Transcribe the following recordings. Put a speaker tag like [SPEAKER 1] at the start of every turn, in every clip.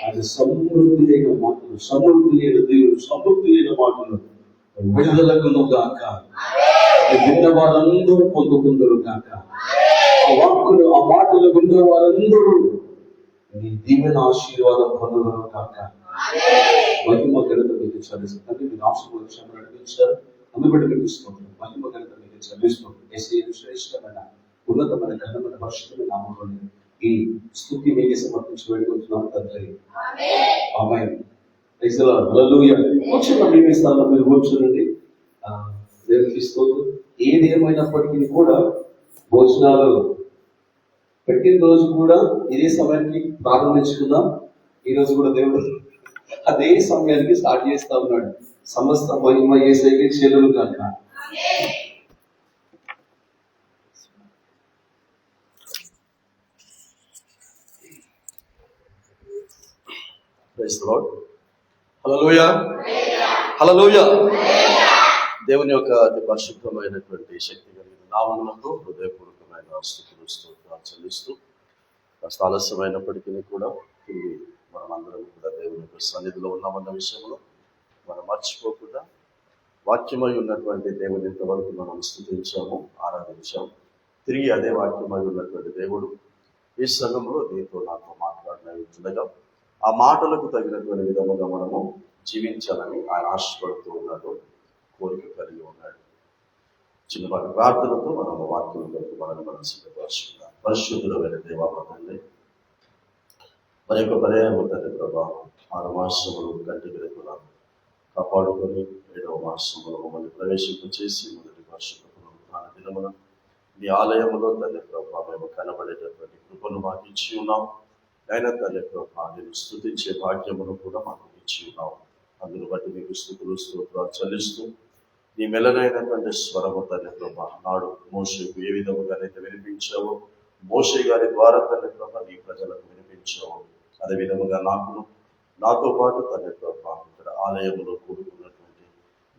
[SPEAKER 1] అది సమృద్ధి అయిన మాటలు, సమృద్ధి అయిన దేవుడు, సమృద్ధి అయిన మాటలు విడుదలకును గాక. విన్న వారందరూ పొందుకుందరు గాక. ఆ వాక్కులు, ఆ మాటలు విన్న వారందరూ నీ దీవెన ఆశీర్వాదం పొందుదరు గాక. మహిమ ఘనత మీకు చెల్లిస్తాను. మీరు ఆశీర్వాదం నడిపించారు, అందుబట్టి మీకు ఇస్తున్నాను. మహిమ ఘనత మీకు చెల్లిస్తున్నాను. యేసయ్య శ్రేష్టమైన ఉన్నతమైన ఘనమైన పరిశుద్ధమైన నామములో ఈ స్తుతి మీకే సమర్పించి వేడుకుంటున్నాను తండ్రి. Amen. Praise the lord. Hallelujah. కూర్చోండి, మీ స్థానంలో మీరు కూర్చోండి. దేవునికి స్తోత్రం. ఏది ఏమైనప్పటికీ కూడా భోజనాలు పెట్టిన రోజు కూడా ఇదే సమయానికి ప్రారంభించుకుందాం. ఈ రోజు కూడా దేవుడు అదే సమయానికి స్టార్ట్ చేస్తా ఉన్నాడు. సమస్త మహిమ యేసయ్యకే చెల్లును గాక. Praise the lord. Hallelujah. Hallelujah. దేవుని యొక్క అతి పరిశుద్ధమైనటువంటి శక్తి కలిగిన నామమునకు హృదయపూర్వకమైన స్తుతులు స్తోత్రాలు చెల్లిస్తూ, కాస్త ఆలస్యమైనప్పటికీ కూడా తిరిగి మనమందరం కూడా దేవుని యొక్క సన్నిధిలో ఉన్నామన్న విషయంలో మనం మర్చిపోకుండా వాక్యమై ఉన్నటువంటి దేవుని ఇంతవరకు మనం స్తుతించాము, ఆరాధించాము. తిరిగి అదే వాక్యమై ఉన్నటువంటి దేవుడు ఈ సంఘంలో నీతో నాతో మాట్లాడినట్లుగా ఆ మాటలకు తగినటువంటి విధముగా మనము జీవించాలని ఆయన ఆశపడుతూ ఉన్నాడు, కోరిక కలిగి ఉన్నాడు. చిన్నపాటి ప్రార్థనతో మనము వాక్యంలోకి మనం సిద్ధపరుచుకుందాం. పరిశుద్ధులైన దేవా తండ్రి, మరి యొక్క పర్యాయము తండ్రి ప్రభా, 6 మాసములు కంటికి రెప్పలా కాపాడుకొని 7వ మాసములో మమ్మల్ని ప్రవేశింపచేసి మొదటి పరిశుద్ధ దినమున మీ ఆలయములో తండ్రి ప్రభా మేము కనబడేటటువంటి కృపను మాకు ఇచ్చి ఉన్నాం. అయినా తండ్రి ప్రభా నేను స్తుతించే భాగ్యమును కూడా మాకు ఇచ్చి ఉన్నాం. అందును బట్టి మీకు స్తుతులు స్తోత్రాలు చెల్లిస్తూ, నీ మెల్లనైనటువంటి స్వరము తండ్రి ప్రభా నాడు మోషేకు ఏ విధముగానైతే వినిపించావో, మోషే గారి ద్వారా తండ్రి ప్రభా నీ ప్రజలకు వినిపించావో, అదే విధముగా నాతో పాటు తండ్రి ప్రభా ఇక్కడ ఆలయంలో కూడుకున్నటువంటి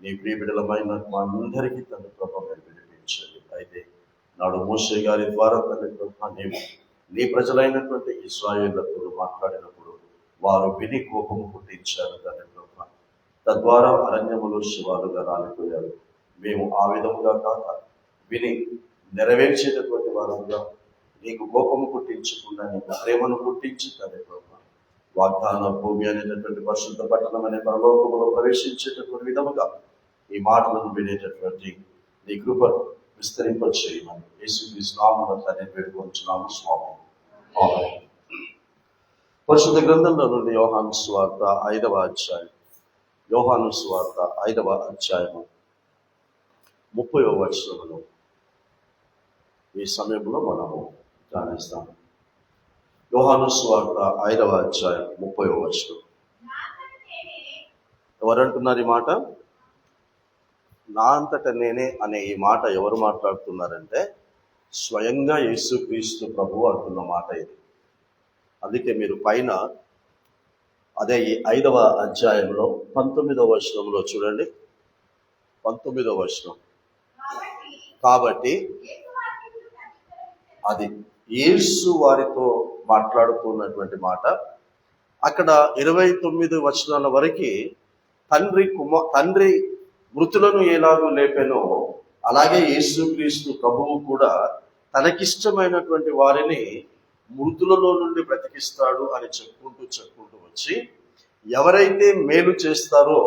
[SPEAKER 1] నీ ప్రియ బిడ్డలమైన మా అందరికీ తండ్రి ప్రభా మీరు వినిపించండి. అయితే నాడు మోషే గారి ద్వారా తండ్రి ప్రభా నీ ప్రజలైనటువంటి ఇశ్రాయేలులతో మాట్లాడినప్పుడు వారు విని కోపము పుట్టించారు తండ్రి ప్రభా. తద్వారా అరణ్యములో శివాలుగా రాలిపోయారు. మేము ఆ విధముగా కాక విని నెరవేర్చేటటువంటి వారంగా, నీకు కోపము పుట్టించకుండా నీకు ప్రేమను పుట్టించుతారే ప్రభు. వాగ్దాన భూమి అనేటటువంటి పరిశుద్ధ పట్టణం అనే పరలోకములో ప్రవేశించేటటువంటి విధముగా ఈ మాటలను వినేటటువంటి నీ కృప విస్తరింపచేయమని యేసుక్రీస్తు నామములో తండ్రి వేడుకొంచున్నాము స్వామి. ఆమేన్. పరిశుద్ధ గ్రంథంలో నుండి యోహాను సువార్త 5వ అధ్యాయం, యోహాను సువార్త 5వ అధ్యాయము 30వ వచనమును ఈ సమయంలో మనము ధ్యానిస్తాం. యోహాను సువార్త 5వ అధ్యాయం 30వ వచనం. ఎవరంటున్నారు ఈ మాట? నా అంతట నేనే అనే ఈ మాట ఎవరు మాట్లాడుతున్నారంటే స్వయంగా యేసుక్రీస్తు ప్రభువు అంటున్న మాట ఇది. అందుకే మీరు పైన అదే ఈ 5వ అధ్యాయంలో 19వ వచనంలో చూడండి. 19వ వచనం. కాబట్టి అది యేసు వారితో మాట్లాడుతున్నటువంటి మాట. అక్కడ 29 వచనాల వరకు తండ్రి మృతులను ఎలాగో లేపెనో అలాగే యేసుక్రీస్తు ప్రభువు కూడా తనకిష్టమైనటువంటి వారిని మృతులలో నుండి బ్రతికిస్తాడు అని చెప్పుకుంటూ వచ్చి, ఎవరైతే మేలు చేస్తారో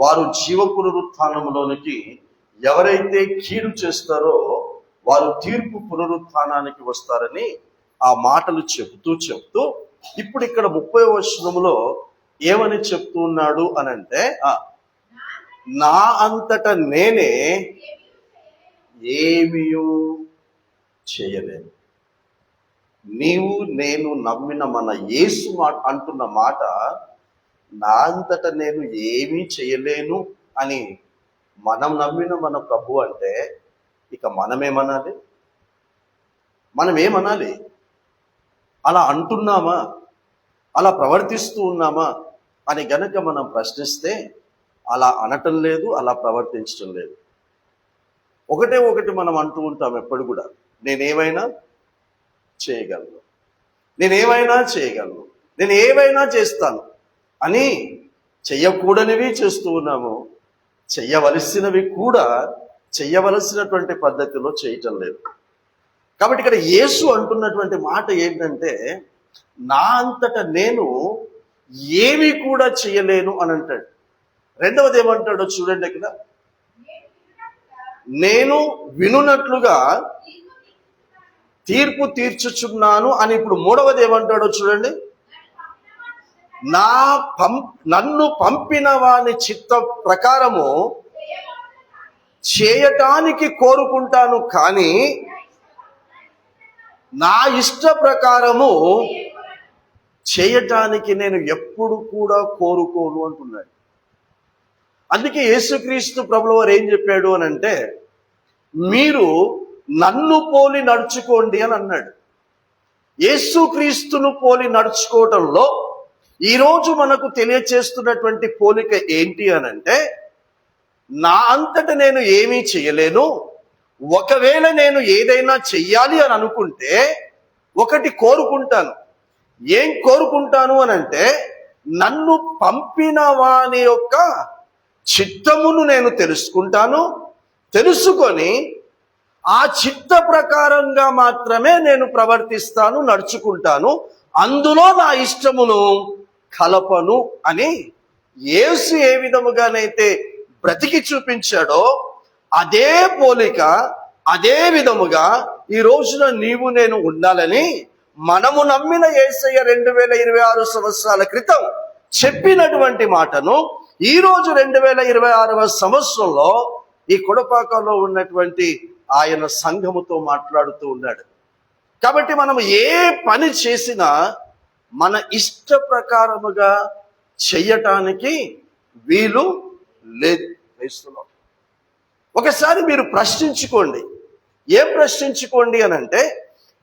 [SPEAKER 1] వారు జీవ పునరుత్థానంలోనికి, ఎవరైతే కీడు చేస్తారో వారు తీర్పు పునరుత్థానానికి వస్తారని ఆ మాటలు చెప్తూ ఇప్పుడు ఇక్కడ 30వ వచనంలో ఏమని చెప్తూ ఉన్నాడు అనంటే, నా అంతట నేనే ఏమీ చేయలేను. నీవు నేను నమ్మిన మన యేసు అంటున్న మాట, నా అంతట నేను ఏమీ చేయలేను అని మనం నమ్మిన మన ప్రభు అంటే ఇక మనమేమనాలి? మనమేమనాలి? అలా అంటున్నామా, అలా ప్రవర్తిస్తూ ఉన్నామా అని గనక మనం ప్రశ్నిస్తే అలా అనటం లేదు, అలా ప్రవర్తించటం లేదు. ఒకటి మనం అంటూ ఉంటాం ఎప్పుడు కూడా, నేనేమైనా చేయగలను, నేను ఏమైనా చేస్తాను అని చెయ్యకూడనివి చేస్తూ ఉన్నాము. చెయ్యవలసినవి కూడా చెయ్యవలసినటువంటి పద్ధతిలో చేయటం లేదు. కాబట్టి ఇక్కడ యేసు అంటున్నటువంటి మాట ఏంటంటే, నా అంతట నేను ఏమీ కూడా చేయలేను అని అంటాడు. రెండవది ఏమంటాడో చూడండి. ఇక్కడ నేను వినున్నట్లుగా తీర్పు తీర్చుచున్నాను అని ఇప్పుడు మూడవది ఏమంటాడో చూడండి. నన్ను పంపిన వాని చిత్త ప్రకారము చేయటానికి కోరుకుంటాను, కానీ నా ఇష్ట ప్రకారము చేయటానికి నేను ఎప్పుడు కూడా కోరుకోను అంటున్నాడు. అందుకే యేసుక్రీస్తు ప్రభువు వారు ఏం చెప్పాడు అని అంటే, మీరు నన్ను పోలి నడుచుకోండి అని అన్నాడు. యేసుక్రీస్తును పోలి నడుచుకోవటంలో ఈరోజు మనకు తెలియచేస్తున్నటువంటి పోలిక ఏంటి అని అంటే, నా అంతట నేను ఏమీ చేయలేను. ఒకవేళ నేను ఏదైనా చెయ్యాలి అని అనుకుంటే ఒకటి కోరుకుంటాను. ఏం కోరుకుంటాను అని అంటే, నన్ను పంపిన వాని యొక్క చిత్తమును నేను తెలుసుకొని ఆ చిత్త ప్రకారంగా మాత్రమే నేను ప్రవర్తిస్తాను, నడుచుకుంటాను. అందులో నా ఇష్టమును కలపను అని యేసు ఏ విధముగానైతే బ్రతికి చూపించాడో అదే పోలిక, అదే విధముగా ఈ రోజున నీవు నేను ఉండాలని మనము నమ్మిన యేసయ్య 2026 సంవత్సరాల క్రితం చెప్పినటువంటి మాటను ఈ రోజు 2026వ సంవత్సరంలో ఈ కొడపాకలో ఉన్నటువంటి ఆయన సంఘముతో మాట్లాడుతూ ఉన్నాడు. కాబట్టి మనం ఏ పని చేసినా మన ఇష్ట ప్రకారముగా చెయ్యటానికి వీలు లేదు. ఒకసారి మీరు ప్రశ్నించుకోండి. ఏం ప్రశ్నించుకోండి అని అంటే,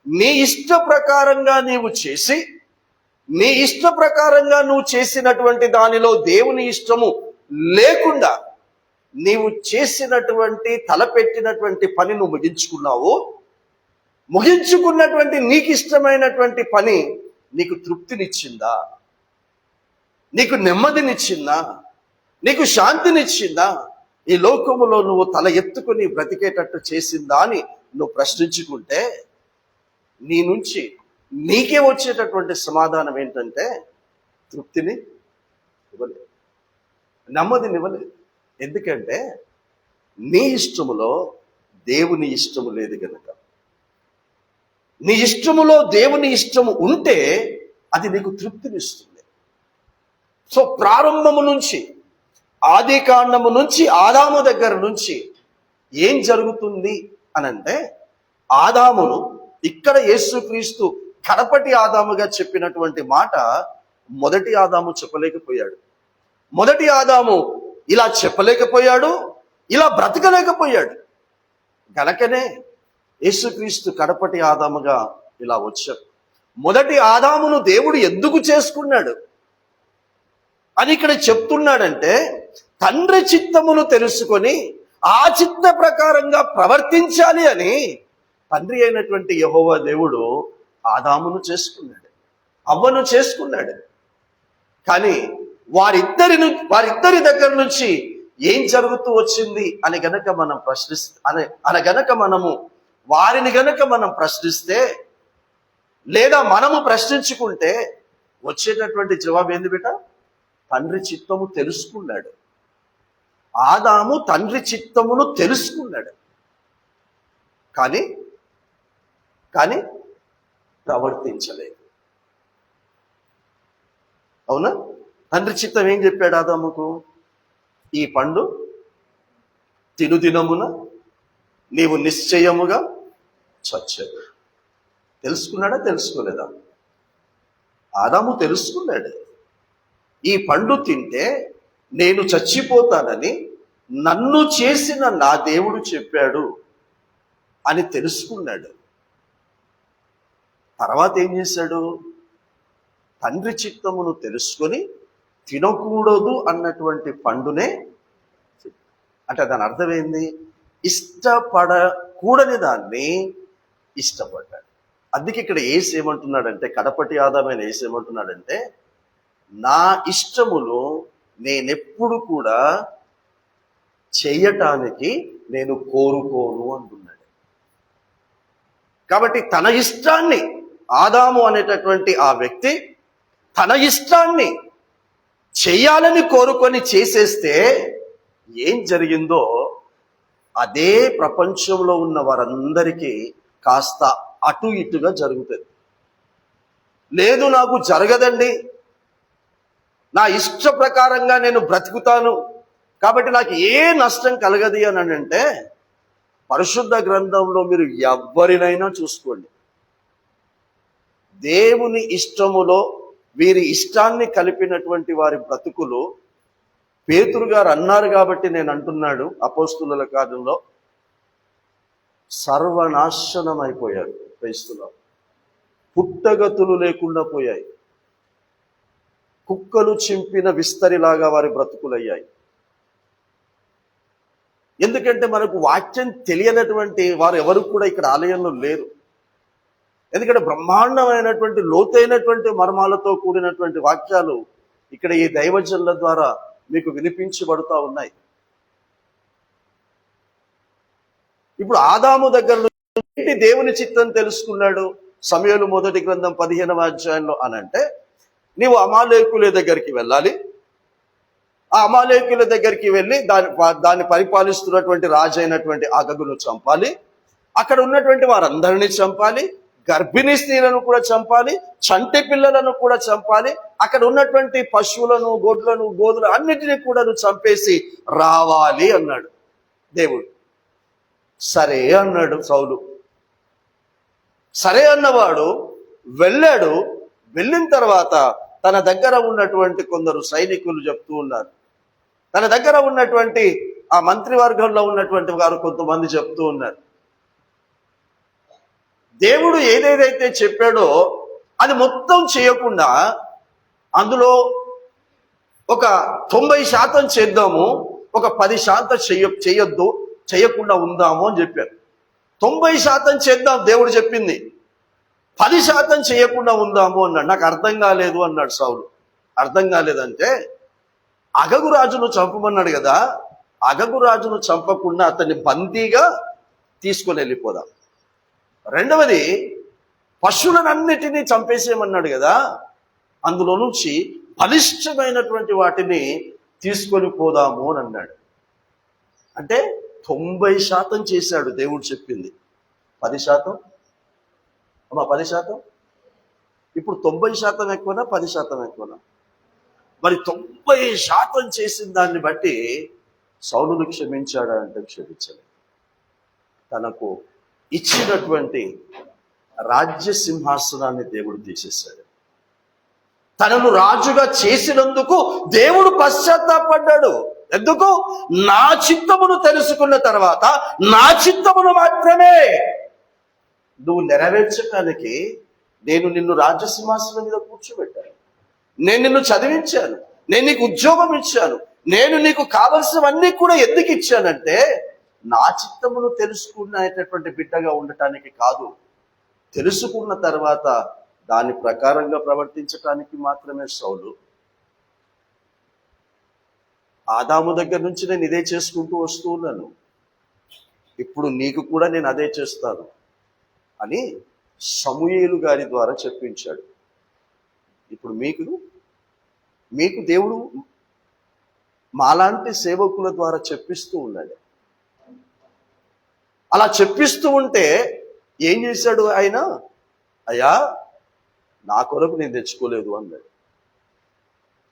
[SPEAKER 1] నీ ఇష్ట ప్రకారంగా నీవు చేసి, నీ ఇష్ట ప్రకారంగా నువ్వు చేసినటువంటి దానిలో దేవుని ఇష్టము లేకుండా నీవు చేసినటువంటి తలపెట్టినటువంటి పని నువ్వు ముగించుకున్నటువంటి నీకు ఇష్టమైనటువంటి పని నీకు తృప్తినిచ్చిందా? నీకు నెమ్మదినిచ్చిందా? నీకు శాంతినిచ్చిందా? ఈ లోకములో నువ్వు తల ఎత్తుకుని బ్రతికేటట్టు చేసిందా అని నువ్వు ప్రశ్నించుకుంటే నీ నుంచి నీకే వచ్చేటటువంటి సమాధానం ఏంటంటే తృప్తిని ఇవ్వలేదు, నెమ్మదిని ఇవ్వలేదు. ఎందుకంటే నీ ఇష్టములో దేవుని ఇష్టము లేదు కనుక. నీ ఇష్టములో దేవుని ఇష్టము ఉంటే అది నీకు తృప్తినిస్తుంది. సో ప్రారంభము నుంచి, ఆది కాండము నుంచి, ఆదాము దగ్గర నుంచి ఏం జరుగుతుంది అనంటే, ఆదామును ఇక్కడ యేసుక్రీస్తు కడపటి ఆదాముగా చెప్పినటువంటి మాట మొదటి ఆదాము చెప్పలేకపోయాడు. మొదటి ఆదాము ఇలా చెప్పలేకపోయాడు, ఇలా బ్రతకలేకపోయాడు. గనకనే యేసుక్రీస్తు కడపటి ఆదాముగా ఇలా వచ్చాడు. మొదటి ఆదామును దేవుడు ఎందుకు చేసుకున్నాడు అని ఇక్కడ చెప్తున్నాడంటే, తండ్రి చిత్తమును తెలుసుకొని ఆ చిత్త ప్రకారంగా ప్రవర్తించాలి అని తండ్రి అయినటువంటి యెహోవా దేవుడు ఆదామును చేసుకున్నాడు, అవ్వను చేసుకున్నాడు. కానీ వారిద్దరి దగ్గర నుంచి ఏం జరుగుతూ వచ్చింది అని గనక మనం వారిని గనక మనం ప్రశ్నిస్తే, లేదా మనము ప్రశ్నించుకుంటే వచ్చేటటువంటి జవాబు ఏంది బిడ్డ? తండ్రి చిత్తము తెలుసుకున్నాడు. ఆదాము తండ్రి చిత్తమును తెలుసుకున్నాడు, కానీ ప్రవర్తించలేదు. అవునా? తండ్రి చిత్తం ఏం చెప్పాడు ఆదాముకు? ఈ పండు తినుదినమున నీవు నిశ్చయముగా చచ్చావు. తెలుసుకున్నాడా? తెలుసుకోలేదా? ఆదాము తెలుసుకున్నాడు. ఈ పండు తింటే నేను చచ్చిపోతానని నన్ను చేసిన నా దేవుడు చెప్పాడు అని తెలుసుకున్నాడు. తర్వాత ఏం చేశాడు? తండ్రి చిత్తమును తెలుసుకొని తినకూడదు అన్నటువంటి పండునే, అంటే దాని అర్థమైంది, ఇష్టపడకూడని దాన్ని ఇష్టపడ్డాడు. అందుకే ఇక్కడ యేసు ఏమంటున్నాడంటే, కడపటి ఆదామైన యేసు ఏమంటున్నాడంటే, నా ఇష్టములు నేనెప్పుడు కూడా చేయటానికి నేను కోరుకోను అంటున్నాడు. కాబట్టి తన ఇష్టాన్ని, ఆదాము అనేటటువంటి ఆ వ్యక్తి తన ఇష్టాన్ని చెయ్యాలని కోరుకొని చేసేస్తే ఏం జరిగిందో అదే ప్రపంచంలో ఉన్న వారందరికీ కాస్త అటు ఇటుగా జరుగుతుంది. లేదు, నాకు జరగదండి, నా ఇష్ట ప్రకారంగా నేను బ్రతుకుతాను కాబట్టి నాకు ఏ నష్టం కలగదు అని అంటే, పరిశుద్ధ గ్రంథంలో మీరు ఎవరినైనా చూసుకోండి, దేవుని ఇష్టములో వీరి ఇష్టాన్ని కలిపినటువంటి వారి బ్రతుకులు, పేతురు గారు అన్నారు కాబట్టి నేను అంటున్నాడు, అపోస్తుల కార్యంలో సర్వనాశనం అయిపోయారు. క్రైస్తులు పుట్టగతులు లేకుండా పోయాయి. కుక్కలు చింపిన విస్తరిలాగా వారి బ్రతుకులయ్యాయి. ఎందుకంటే మనకు వాక్యం తెలియనటువంటి వారు ఎవరు కూడా ఇక్కడ ఆలయంలో లేరు. ఎందుకంటే బ్రహ్మాండమైనటువంటి లోతైనటువంటి మర్మాలతో కూడినటువంటి వాక్యాలు ఇక్కడ ఈ దైవజనుల ద్వారా మీకు వినిపించబడుతూ ఉన్నాయి. ఇప్పుడు ఆదాము దగ్గర నుంచి దేవుని చిత్తం తెలుసుకున్నాడు. సమూయేలు మొదటి గ్రంథం 15వ అధ్యాయంలో అనంటే, నీవు అమాలేకుల దగ్గరికి వెళ్ళాలి, ఆ అమాలేకుల దగ్గరికి వెళ్ళి దాన్ని పరిపాలిస్తున్నటువంటి రాజు అయినటువంటి అగగును చంపాలి, అక్కడ ఉన్నటువంటి వారందరినీ చంపాలి, గర్భిణీ స్త్రీలను కూడా చంపాలి, చంటి పిల్లలను కూడా చంపాలి, అక్కడ ఉన్నటువంటి పశువులను, గొడ్లను, గోధులు అన్నిటినీ కూడా నువ్వు చంపేసి రావాలి అన్నాడు దేవుడు. సరే అన్నాడు సౌలు. సరే అన్నవాడు వెళ్ళాడు. వెళ్ళిన తర్వాత తన దగ్గర ఉన్నటువంటి కొందరు సైనికులు చెప్తూ ఉన్నారు, తన దగ్గర ఉన్నటువంటి ఆ మంత్రివర్గంలో ఉన్నటువంటి వారు కొంతమంది చెప్తూ ఉన్నారు, దేవుడు ఏదేదైతే చెప్పాడో అది మొత్తం చేయకుండా అందులో ఒక 90% చేద్దాము, ఒక 10% చేయొద్దు, చేయకుండా ఉందాము అని చెప్పారు. 90% చేద్దాం దేవుడు చెప్పింది, 10% చేయకుండా ఉందాము అన్నాడు. నాకు అర్థం కాలేదు అన్నాడు సౌలు. అర్థం కాలేదంటే, అగగు రాజును చంపమన్నాడు కదా, అగగు రాజును చంపకుండా అతన్ని బందీగా తీసుకొని వెళ్ళిపోదాం, రెండవది, పశువులనన్నిటినీ చంపేసేయమన్నాడు కదా, అందులో నుంచి బలిష్టమైనటువంటి వాటిని తీసుకొని పోదాము అని అన్నాడు. అంటే 90% చేశాడు దేవుడు చెప్పింది. 10%? అమ్మా 10%? ఇప్పుడు 90% ఎక్కువనా 10% ఎక్కువనా? మరి 90% చేసిన దాన్ని బట్టి సౌలును క్షమించాడా అంటే క్షమించలేదు. తనకు ఇచ్చినటువంటి రాజ్య సింహాసనాన్ని దేవుడు తీసేశాడు. తనను రాజుగా చేసినందుకు దేవుడు పశ్చాత్తాపడ్డాడు. ఎందుకు? నా చిత్తమును తెలుసుకున్న తర్వాత నా చిత్తమును మాత్రమే నువ్వు నెరవేర్చడానికి నేను నిన్ను రాజ్యసింహాసనం మీద కూర్చోబెట్టాను. నేను నిన్ను చదివించాను, నేను నీకు ఉద్యోగం ఇచ్చాను, నేను నీకు కావలసినవన్నీ కూడా ఎందుకు ఇచ్చానంటే నా చిత్తమును తెలుసుకునేటటువంటి బిడ్డగా ఉండటానికి కాదు, తెలుసుకున్న తర్వాత దాని ప్రకారంగా ప్రవర్తించటానికి మాత్రమే. సౌలు ఆదాము దగ్గర నుంచి నేను ఇదే చేసుకుంటూ వస్తూ ఉన్నాను, ఇప్పుడు నీకు కూడా నేను అదే చేస్తాను అని సమూయేలు గారి ద్వారా చెప్పించాడు. ఇప్పుడు మీకు దేవుడు మాలాంటి సేవకుల ద్వారా చెప్పిస్తూ ఉన్నాడు. అలా చెప్పిస్తూ ఉంటే ఏం చేశాడు ఆయన? అయ్యా, నా కొరకు నేను తెచ్చుకోలేదు అన్నాడు.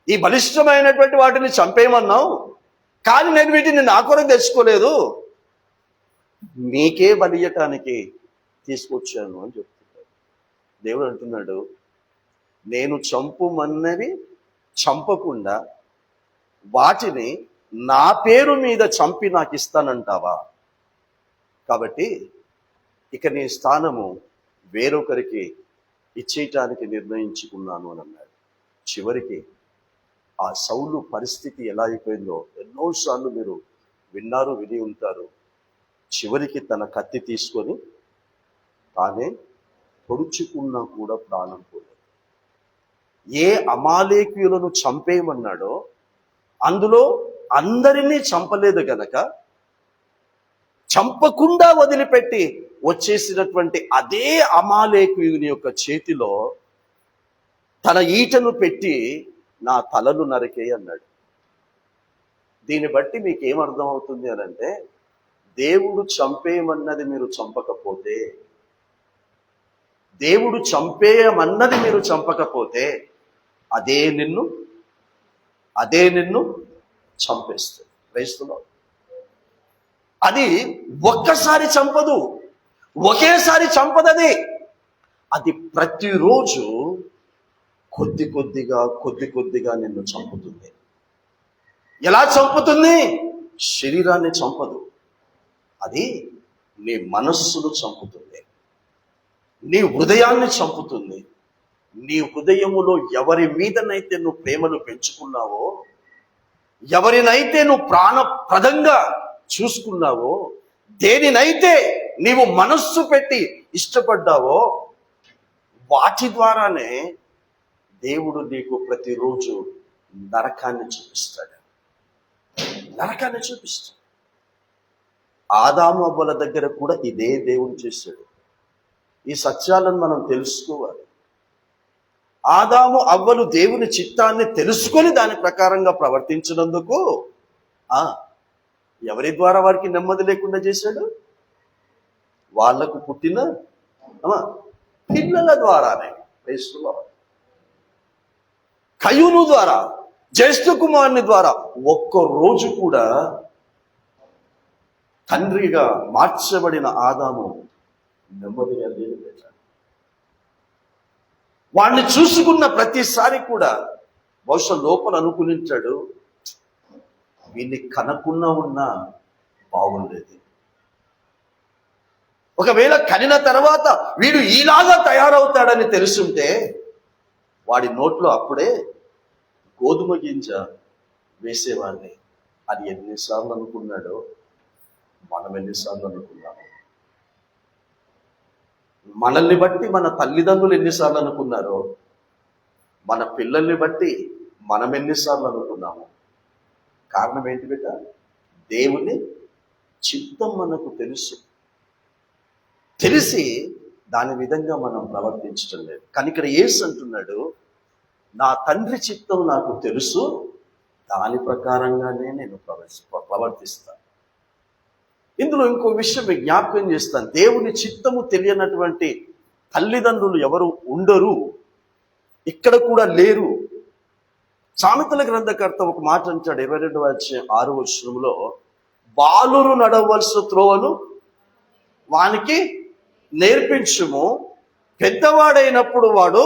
[SPEAKER 1] ఈ బలిష్టమైనటువంటి వాటిని చంపేయమన్నావు, కానీ నేను వీటిని నా కొరకు తెచ్చుకోలేదు, మీకే బలియటానికి తీసుకొచ్చాను అని చెప్తున్నాడు. దేవుడు అంటున్నాడు, నేను చంపుమన్నవి చంపకుండా వాటిని నా పేరు మీద చంపి నాకు ఇస్తానంటావా? కాబట్టి ఇక నీ స్థానము వేరొకరికి ఇచ్చేయటానికి నిర్ణయించుకున్నాను అని అన్నాడు. చివరికి ఆ సౌలు పరిస్థితి ఎలా అయిపోయిందో ఎన్నోసార్లు మీరు విని ఉంటారు. చివరికి తన కత్తి తీసుకొని తానే పొడుచుకున్నా కూడా ప్రాణం పోలేదు. ఏ అమాలేకీయులను చంపేయమన్నాడో అందులో అందరినీ చంపలేదు గనక చంపకుండా వదిలిపెట్టి వచ్చేసినటువంటి అదే అమాలేకీయుని యొక్క చేతిలో తన ఈటను పెట్టి నా తలను నరికే అన్నాడు. దీన్ని బట్టి మీకు ఏమర్థం అవుతుంది అని అంటే, దేవుడు చంపేయమన్నది మీరు చంపకపోతే, దేవుడు చంపేయమన్నది మీరు చంపకపోతే అదే నిన్ను చంపేస్తుంది. క్రైస్తవులు అది ఒక్కసారి చంపదు, ఒకేసారి చంపదది. అది ప్రతిరోజు కొద్ది కొద్దిగా నిన్ను చంపుతుంది. ఎలా చంపుతుంది? శరీరాన్ని చంపదు, అది నీ మనస్సును చంపుతుంది, నీ హృదయాన్ని చంపుతుంది. నీ హృదయములో ఎవరి మీదనైతే నువ్వు ప్రేమను పెంచుకున్నావో, ఎవరినైతే నువ్వు ప్రాణప్రదంగా చూసుకున్నావో, దేనినైతే నీవు మనస్సు పెట్టి ఇష్టపడ్డావో, వాటి ద్వారానే దేవుడు నీకు ప్రతిరోజు నరకాన్ని చూపిస్తాడు. ఆదాము అవ్వల దగ్గర కూడా ఇదే దేవుడు చేశాడు. ఈ సత్యాలను మనం తెలుసుకోవాలి. ఆదాము అవ్వలు దేవుని చిత్తాన్ని తెలుసుకొని దాని ప్రకారంగా ప్రవర్తించినందుకు ఎవరి ద్వారా వారికి నెమ్మది లేకుండా చేశాడు? వాళ్లకు పుట్టిన పిల్లల ద్వారానే. కయ్యూను ద్వారా, జ్యేష్ఠ కుమారుని ద్వారా ఒక్క రోజు కూడా తండ్రిగా మార్చబడిన ఆదాము నెమ్మదిగా లేదు. వాడిని చూసుకున్న ప్రతిసారి కూడా బహుశా లోపల అనుకునించాడు, వీడిని కనకున్నా ఉన్నా బాగుండేది. ఒకవేళ కనిన తర్వాత వీడు ఈలాగా తయారవుతాడని తెలుసుంటే వాడి నోట్లో అప్పుడే గోధుమ గింజ వేసేవాడిని. అది ఎన్నిసార్లు అనుకున్నాడో మనం ఎన్నిసార్లు అనుకున్నాము. మనల్ని బట్టి మన తల్లిదండ్రులు ఎన్నిసార్లు అనుకున్నారో, మన పిల్లల్ని బట్టి మనం ఎన్నిసార్లు అనుకున్నాము. కారణం ఏంటి బిడ్డ? దేవుని చిత్తం మనకు తెలిసి దాని విధంగా మనం ప్రవర్తించడం లేదు. కానీ ఇక్కడ యేసు అంటున్నాడు, నా తండ్రి చిత్తం నాకు తెలుసు, దాని ప్రకారంగానే నేను ప్రవర్తిస్తాను. ఇందులో ఇంకో విషయం జ్ఞాపకం చేస్తాను. దేవుని చిత్తము తెలియనటువంటి తల్లిదండ్రులు ఎవరు ఉండరు, ఇక్కడ కూడా లేరు. సామెతల గ్రంథకర్త ఒక మాట అంటాడు, 22:6 బాలురు నడవలసిన త్రోవను వానికి నేర్పించుము, పెద్దవాడైనప్పుడు వాడు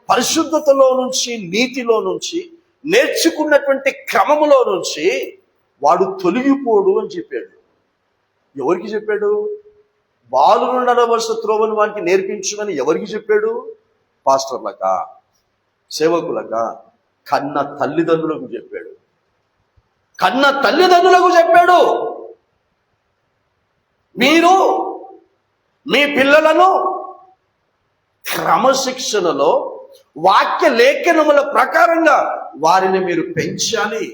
[SPEAKER 1] పరిశుద్ధతలో నుంచి, నీతిలో నుంచి, నేర్చుకున్నటువంటి క్రమములో నుంచి వాడు తొలగిపోడు అని చెప్పాడు. ఎవరికి చెప్పాడు? బాలురు నడవలసిన త్రోవను వానికి నేర్పించుమని ఎవరికి చెప్పాడు? పాస్టర్లకా, సేవకులకా? కన్న తల్లిదండ్రులకు చెప్పాడు. కన్న తల్లిదండ్రులకు చెప్పాడు. మీరు మీ పిల్లలను క్రమశిక్షణలో వాక్య లేఖనముల ప్రకారంగా వారిని మీరు పెంచాలి.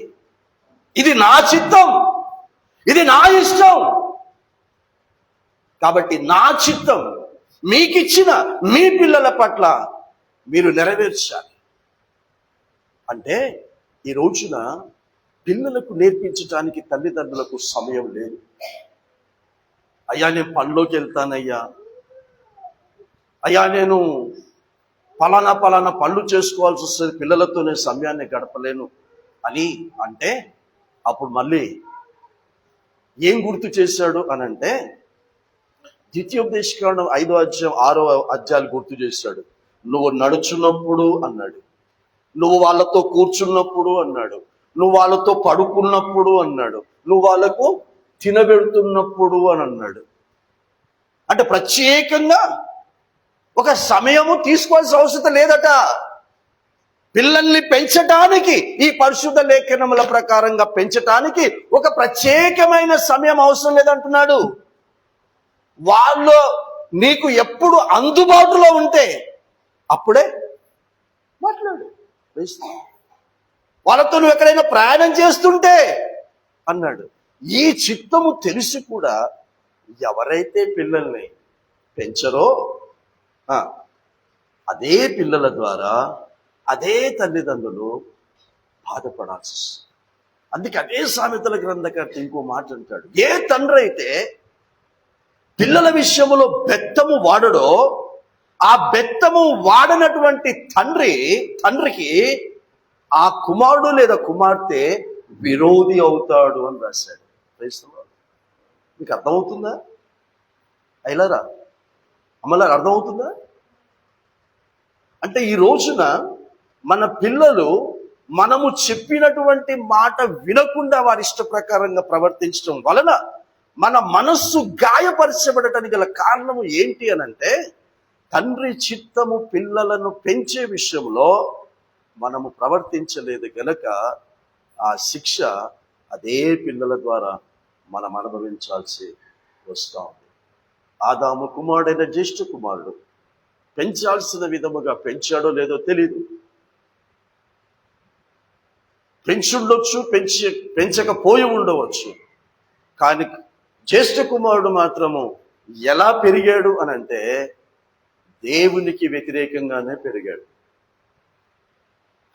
[SPEAKER 1] ఇది నా చిత్తం, ఇది నా ఇష్టం. కాబట్టి నా చిత్తం మీకిచ్చిన మీ పిల్లల పట్ల మీరు నెరవేర్చాలి. అంటే ఈ రోజున పిల్లలకు నేర్పించడానికి తల్లిదండ్రులకు సమయం లేదు. అయ్యా నేను పనిలోకి వెళ్తానయ్యా, అయ్యా నేను పలానా పనులు చేసుకోవాల్సి వస్తుంది, పిల్లలతో నేను సమయాన్ని గడపలేను అని అంటే అప్పుడు మళ్ళీ ఏం గుర్తు చేశాడు అని అంటే, ద్వితీయోపదేశకాండం 5-6 గుర్తు చేశాడు. నువ్వు నడుచున్నప్పుడు అన్నాడు, నువ్వు వాళ్ళతో కూర్చున్నప్పుడు అన్నాడు, నువ్వు వాళ్ళతో పడుకున్నప్పుడు అన్నాడు, నువ్వు వాళ్ళకు తినబెడుతున్నప్పుడు అని అన్నాడు. అంటే ప్రత్యేకంగా ఒక సమయము తీసుకోవాల్సిన అవసరం లేదట. పిల్లల్ని పెంచటానికి, ఈ పరిశుద్ధ లేఖనముల ప్రకారంగా పెంచటానికి ఒక ప్రత్యేకమైన సమయం అవసరం లేదంటున్నాడు. వాళ్ళు నీకు ఎప్పుడు అందుబాటులో ఉంటే అప్పుడే మాట్లాడు. వాళ్ళతో నువ్వు ఎక్కడైనా ప్రయాణం చేస్తుంటే అన్నాడు. ఈ చిత్తము తెలిసి కూడా ఎవరైతే పిల్లల్ని పెంచరో అదే పిల్లల ద్వారా అదే తల్లిదండ్రులు బాధపడాల్సి వస్తుంది. అందుకే అదే సామెతల గ్రంథకర్త ఇంకో మాట అంటాడు, ఏ తండ్రి అయితే పిల్లల విషయంలో బెత్తము వాడడో ఆ బెత్తము వాడనటువంటి తండ్రికి ఆ కుమారుడు లేదా కుమార్తె విరోధి అవుతాడు అని రాశాడు. మీకు అర్థమవుతుందా? అయిలారా అమ్మలారా, అర్థమవుతుందా? అంటే ఈ రోజున మన పిల్లలు మనము చెప్పినటువంటి మాట వినకుండా వారి ఇష్ట ప్రకారంగా ప్రవర్తించడం వలన మన మనస్సు గాయపరచబడటానికి గల కారణము ఏంటి అని అంటే, తండ్రి చిత్తము పిల్లలను పెంచే విషయంలో మనము ప్రవర్తించలేదు గనక ఆ శిక్ష అదే పిల్లల ద్వారా మనం అనుభవించాల్సి వస్తూ ఉంది. ఆదాము కుమారుడైన జ్యేష్ఠ కుమారుడు పెంచాల్సిన విధముగా పెంచాడో లేదో తెలియదు. పెంచుండొచ్చు, పెంచకపోయి ఉండవచ్చు. కానీ జ్యేష్ఠ కుమారుడు మాత్రము ఎలా పెరిగాడు అని అంటే, దేవునికి వ్యతిరేకంగానే పెరిగాడు.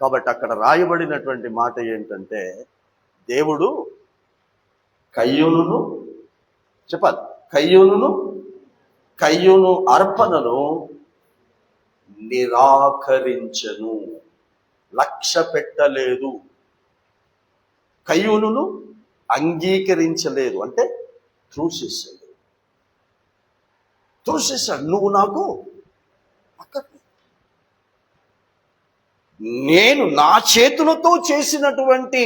[SPEAKER 1] కాబట్టి అక్కడ రాయబడినటువంటి మాట ఏంటంటే, దేవుడు కయ్యూను అర్పణను నిరాకరించను, లక్ష్య పెట్టలేదు. కయ్యూనును అంగీకరించలేదు అంటే త్రోసేశాడు. నువ్వు నాకు నేను నా చేతులతో చేసినటువంటి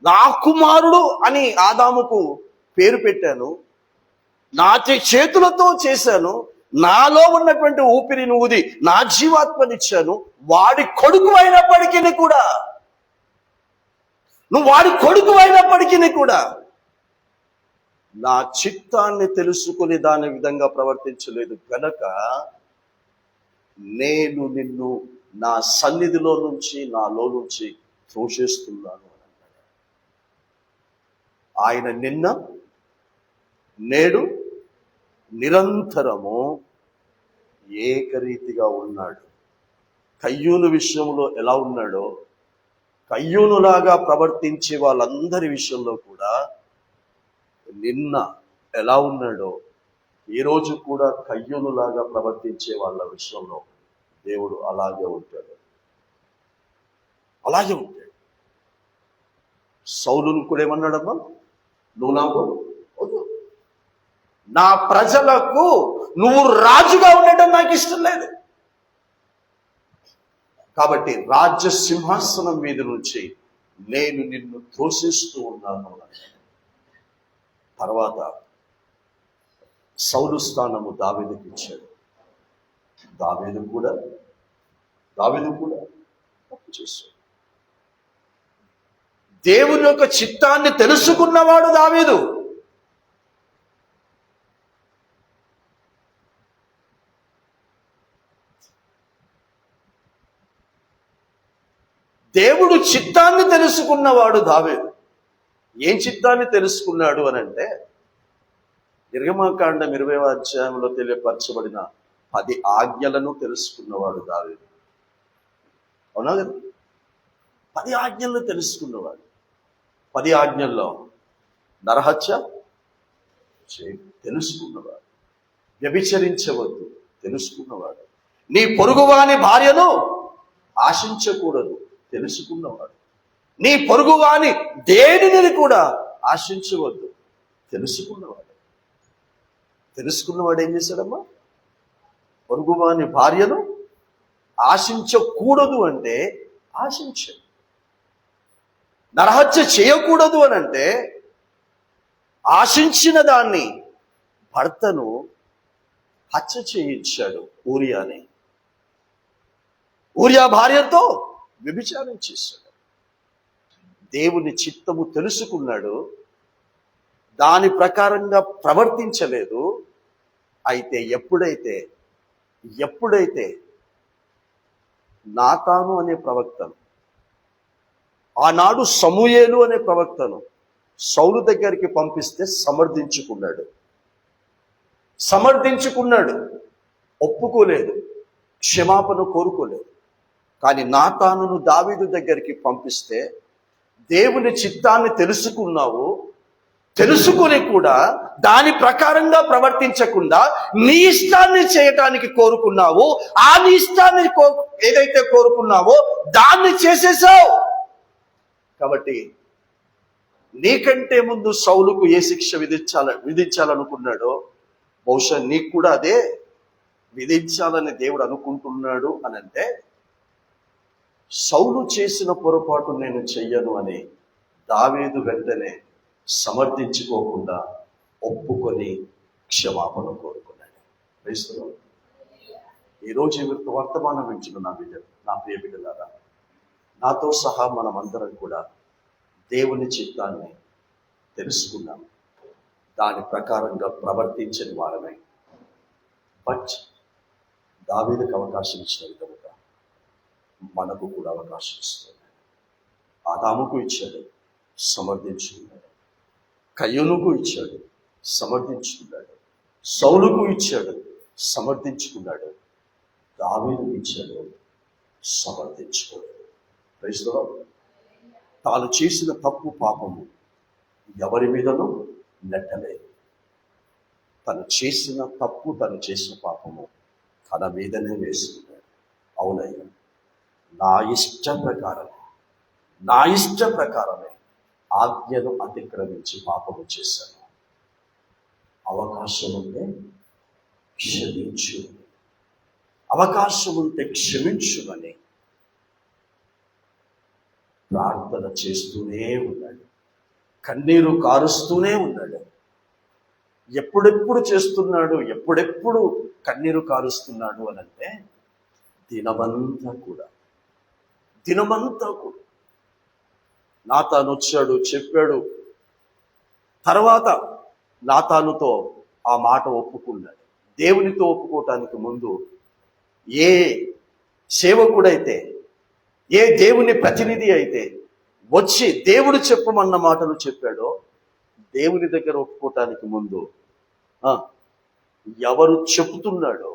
[SPEAKER 1] నా కుమారుడు అని ఆదాముకు పేరు పెట్టాను, నా చేతులతో చేశాను, నాలో ఉన్నటువంటి ఊపిరి నువ్వుది, నా జీవాత్మనిచ్చాను. వాడి కొడుకు అయినప్పటికీ కూడా, నువ్వు వాడి కొడుకు అయినప్పటికీ కూడా నా చిత్తాన్ని తెలుసుకుని దాని విధంగా ప్రవర్తించలేదు గనక నేను నిన్ను నా సన్నిధిలో నుంచి, నాలో నుంచి త్రోసేస్తున్నాను అని అన్నాడు. ఆయన నిన్న, నేడు, నిరంతరము ఏకరీతిగా ఉన్నాడు. కయ్యూను విషయంలో ఎలా ఉన్నాడో, కయ్యూనులాగా ప్రవర్తించే వాళ్ళందరి విషయంలో కూడా నిన్న ఎలా ఉన్నాడో, ఈ రోజు కూడా కయ్యూనులాగా ప్రవర్తించే వాళ్ళ విషయంలో దేవుడు అలాగే ఉంటాడు. అలాగే ఉంటాడు. సౌలును కూడా ఏమన్నాడమ్మా, నువ్వు నాకు వద్దు, నా ప్రజలకు నువ్వు రాజుగా ఉండటం నాకు ఇష్టం లేదు. కాబట్టి రాజ్య సింహాసనం మీద నుంచి నేను నిన్ను త్రోసిస్తూ ఉన్నాను. తర్వాత సౌలు స్థానము దావీదుకి ఇచ్చాడు. దావీదు కూడా తప్పు చేశాడు. దేవుని యొక్క చిత్తాన్ని తెలుసుకున్నవాడు దావీదు. దేవుడు చిత్తాన్ని తెలుసుకున్నవాడు దావీదు. ఏం చిత్తాన్ని తెలుసుకున్నాడు అని అంటే, నిర్గమకాండం 20వ అధ్యాయంలో తెలియపరచబడిన 10 ఆజ్ఞలను తెలుసుకున్నవాడు దావీదు. అవునా కదా? 10 ఆజ్ఞలను తెలుసుకున్నవాడు. 10 ఆజ్ఞల్లో నరహత్య తెలుసుకున్నవాడు, వ్యభిచరించవద్దు తెలుసుకున్నవాడు, నీ పొరుగువాని భార్యను ఆశించకూడదు తెలుసుకున్నవాడు, నీ పొరుగువాని దేనిని కూడా ఆశించవద్దు తెలుసుకున్నవాడు. తెలుసుకున్నవాడు ఏం చేశాడమ్మా? పొరుగువాని భార్యను ఆశించకూడదు అంటే ఆశించాడు. నరహత్య చేయకూడదు అని అంటే ఆశించిన దాన్ని భర్తను హత్య చేయించాడు. ఊరియా భార్యతో వ్యభిచారం చేశాడు. దేవుని చిత్తము తెలుసుకున్నాడు, దాని ప్రకారంగా ప్రవర్తించలేదు. అయితే ఎప్పుడైతే నాతాను అనే ప్రవక్తను, ఆనాడు సమూయేలు అనే ప్రవక్తను సౌలు దగ్గరికి పంపిస్తే సమర్థించుకున్నాడు, ఒప్పుకోలేదు, క్షమాపణ కోరుకోలేదు. కానీ నాతానును దావీదు దగ్గరికి పంపిస్తే, దేవుని చిత్తాన్ని తెలుసుకుని కూడా దాని ప్రకారంగా ప్రవర్తించకుండా నీ ఇష్టాన్ని చేయటానికి కోరుకున్నావు. ఆ నీ ఇష్టాన్ని ఏదైతే కోరుకున్నావో దాన్ని చేసేసావు. కాబట్టి నీకంటే ముందు సౌలుకు ఏ శిక్ష విధించాలనుకున్నాడో బహుశా నీకు కూడా అదే విధించాలని దేవుడు అనుకుంటున్నాడు అని అంటే, సౌలు చేసిన పొరపాటు నేను చెయ్యను అని దావీదు వెంటనే సమర్థించుకోకుండా ఒప్పుకొని క్షమాపణ కోరుకున్నాడు. క్రైస్తవులు, ఈరోజు వర్తమానం వింటున్న నా ప్రియ బిడ్డలారా, నాతో సహా మనమందరం కూడా దేవుని చిత్తాన్ని తెలుసుకున్నాం, దాని ప్రకారంగా ప్రవర్తించని వారమే. బట్ దావీదుకు అవకాశం ఇచ్చినది కనుక మనకు కూడా అవకాశం ఇస్తున్నాడు. ఆదాముకు ఇచ్చాడు, సమర్థించుకున్నాడు. కయ్యూనుకు ఇచ్చాడు, సమర్థించుకున్నాడు. సౌలుకు ఇచ్చాడు, సమర్థించుకున్నాడు. దావీదుకు ఇచ్చాడు, సమర్థించుకోలేదు. క్రైస్తవులు, తాను చేసిన తప్పు పాపము ఎవరి మీదనూ నెట్టలేదు. తను చేసిన పాపము తన మీదనే వేసుకున్నాడు. అవునయ్యా, నా ఇష్ట ప్రకారమే ఆజ్ఞను అతిక్రమించి పాపము చేశాను. అవకాశం ఉంటే క్షమించుమని ప్రార్థన చేస్తూనే ఉన్నాడు, కన్నీరు కారుస్తూనే ఉన్నాడు. ఎప్పుడెప్పుడు చేస్తున్నాడు, ఎప్పుడెప్పుడు కన్నీరు కారుస్తున్నాడు అనంటే దినమంతా కూడా నాతాను వచ్చాడు, చెప్పాడు. తర్వాత నాతానుతో ఆ మాట ఒప్పుకున్నాడు. దేవునితో ఒప్పుకోవటానికి ముందు ఏ సేవకుడైతే, ఏ దేవుని ప్రతినిధి అయితే వచ్చి దేవుడు చెప్పమన్న మాటలు చెప్పాడో, దేవుని దగ్గర ఒప్పుకోవటానికి ముందు ఎవరు చెబుతున్నాడో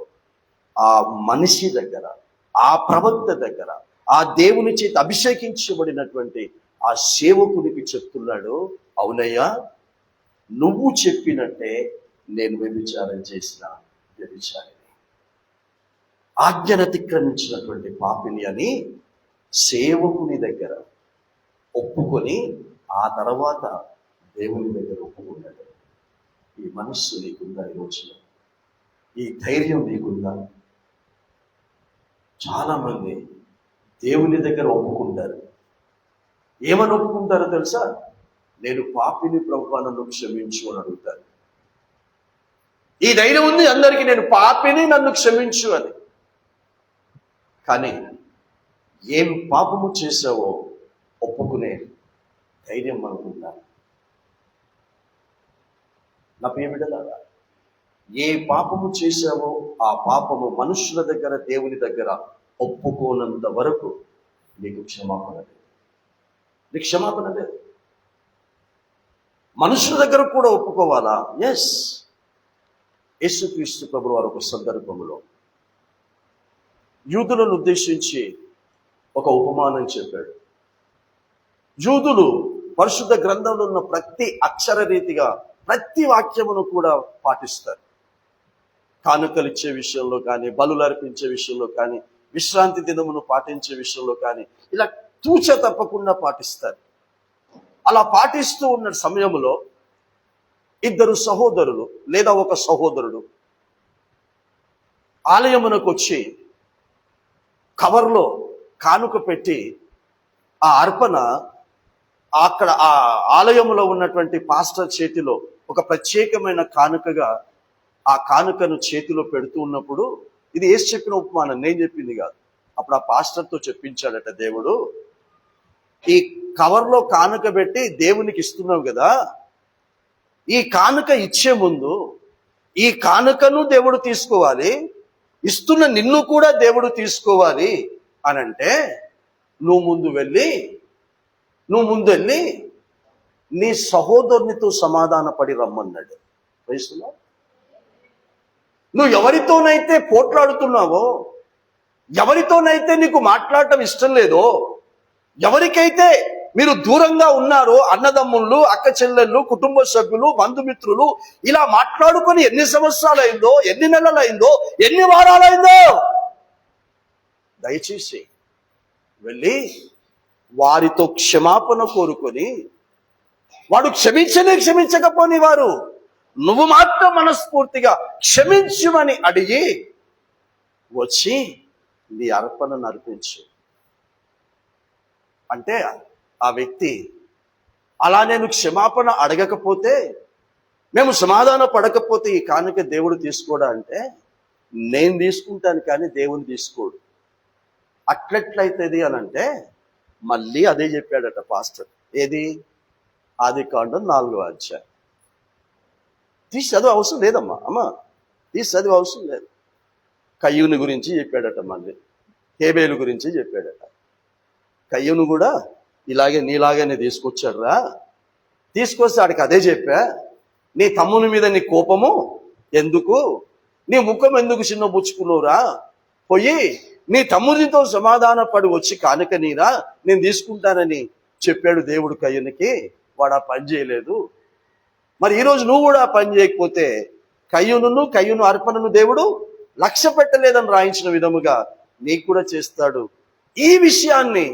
[SPEAKER 1] ఆ మనిషి దగ్గర, ఆ ప్రవక్త దగ్గర, ఆ దేవుని చేత అభిషేకించబడినటువంటి ఆ సేవకునికి చెప్తున్నాడు, అవునయ్యా, నువ్వు చెప్పినట్టే నేను వ్యభిచారం చేసిన వ్యభిచారిని, ఆజ్ఞను అతిక్రమించినటువంటి పాపిని అని సేవకుని దగ్గర ఒప్పుకొని ఆ తర్వాత దేవుని దగ్గర ఒప్పుకున్నాడు. ఈ మనస్సు నీకుందా ఈ రోజున? ఈ ధైర్యం నీకుందా? చాలా మంది దేవుని దగ్గర ఒప్పుకుంటారు. ఏమని ఒప్పుకుంటారో తెలుసా? నేను పాపిని ప్రభువా నన్ను క్షమించు అని అడుగుతారు. ఈ ధైర్యం ఉంది అందరికీ, నేను పాపిని నన్ను క్షమించు అని. కానీ ఏం పాపము చేసావో ఒప్పుకునే ధైర్యం మనకుందా? నా ప్రియబిడ్డలారా, ఏ పాపము చేశావో ఆ పాపము మనుషుల దగ్గర, దేవుని దగ్గర ఒప్పుకోనంత వరకు నీకు క్షమాపణ లేదు. నీకు క్షమాపణ లేదు. మనుషుల దగ్గర కూడా ఒప్పుకోవాలా? ఎస్. యేసుక్రీస్తు ప్రభువు వారు ఒక సందర్భంలో యూదులను ఉద్దేశించి ఒక ఉపమానం చెప్పాడు. యూదులు పరిశుద్ధ గ్రంథంలో ఉన్న ప్రతి అక్షర రీతిగా ప్రతి వాక్యమును కూడా పాటిస్తారు. కానుకలు ఇచ్చే విషయంలో కానీ, బలులు అర్పించే విషయంలో కానీ, విశ్రాంతి దినమును పాటించే విషయంలో కానీ, ఇలా తూచ తప్పకుండా పాటిస్తారు. అలా పాటిస్తూ ఉన్న సమయంలో ఇద్దరు సహోదరులు లేదా ఒక సహోదరుడు ఆలయమునకు వచ్చి కవర్లో కానుక పెట్టి ఆ అర్పణ అక్కడ ఆ ఆలయంలో ఉన్నటువంటి పాస్టర్ చేతిలో ఒక ప్రత్యేకమైన కానుకగా ఆ కానుకను చేతిలో పెడుతూ ఉన్నప్పుడు, ఇది యేసు చెప్పిన ఉపమానం, నేను చెప్పింది కాదు. అప్పుడు ఆ పాస్టర్తో చెప్పించాడట దేవుడు, ఈ కవర్లో కానుక పెట్టి దేవునికి ఇస్తున్నావు కదా, ఈ కానుక ఇచ్చే ముందు ఈ కానుకను దేవుడు తీసుకోవాలి, ఇస్తున్న నిన్ను కూడా దేవుడు తీసుకోవాలి అని అంటే నువ్వు ముందు వెళ్ళి నీ సహోదరునితో సమాధాన పడి రమ్మన్నాడు. వయసులో నువ్వు ఎవరితోనైతే పోట్లాడుతున్నావో, ఎవరితోనైతే నీకు మాట్లాడటం ఇష్టం లేదో, ఎవరికైతే మీరు దూరంగా ఉన్నారో, అన్నదమ్ముళ్ళు, అక్క చెల్లెళ్ళు, కుటుంబ సభ్యులు, బంధుమిత్రులు, ఇలా మాట్లాడుకొని ఎన్ని సంవత్సరాలు అయిందో, ఎన్ని నెలలు అయిందో, ఎన్ని వారాలైందో, దయచేసి వెళ్ళి వారితో క్షమాపణ కోరుకొని, వాడు క్షమించకపోని వారు నువ్వు మాత్రం మనస్ఫూర్తిగా క్షమించుమని అడిగి వచ్చి నీ అర్పణను అర్పించు అంటే, ఆ వ్యక్తి అలా నేను క్షమాపణ అడగకపోతే, మేము సమాధాన పడకపోతే ఈ కానుక దేవుడు తీసుకోడా అంటే, నేను తీసుకుంటాను కానీ దేవుని తీసుకోడు. అట్లెట్లయితుంది అని అంటే మళ్ళీ అదే చెప్పాడట పాస్టర్. ఏది? ఆదికాండం 4వ అధ్యాయం. తీసి చదువు అవసరం లేదమ్మా, తీసి చదువు అవసరం లేదు. కయ్యూని గురించి చెప్పాడట, మళ్ళీ హేబేలు గురించి చెప్పాడట. కయ్యూను కూడా నీలాగానే తీసుకొచ్చాడురా, తీసుకొస్తే ఆడికి అదే చెప్పా, నీ తమ్ముని మీద నీ కోపము ఎందుకు, నీ ముఖం ఎందుకు చిన్నబుచ్చుకున్నావురా, పోయి నీ తమ్మునితో సమాధాన పడి వచ్చి కానుక నీరా, నేను తీసుకుంటానని చెప్పాడు దేవుడు కయ్యూనికి. వాడు ఆ పని చేయలేదు. మరి ఈరోజు నువ్వు కూడా ఆ పని చేయకపోతే కయ్యూను అర్పణను దేవుడు లక్ష్య పెట్టలేదని రాయించిన విధముగా నీకు కూడా చేస్తాడు. ఈ విషయాన్ని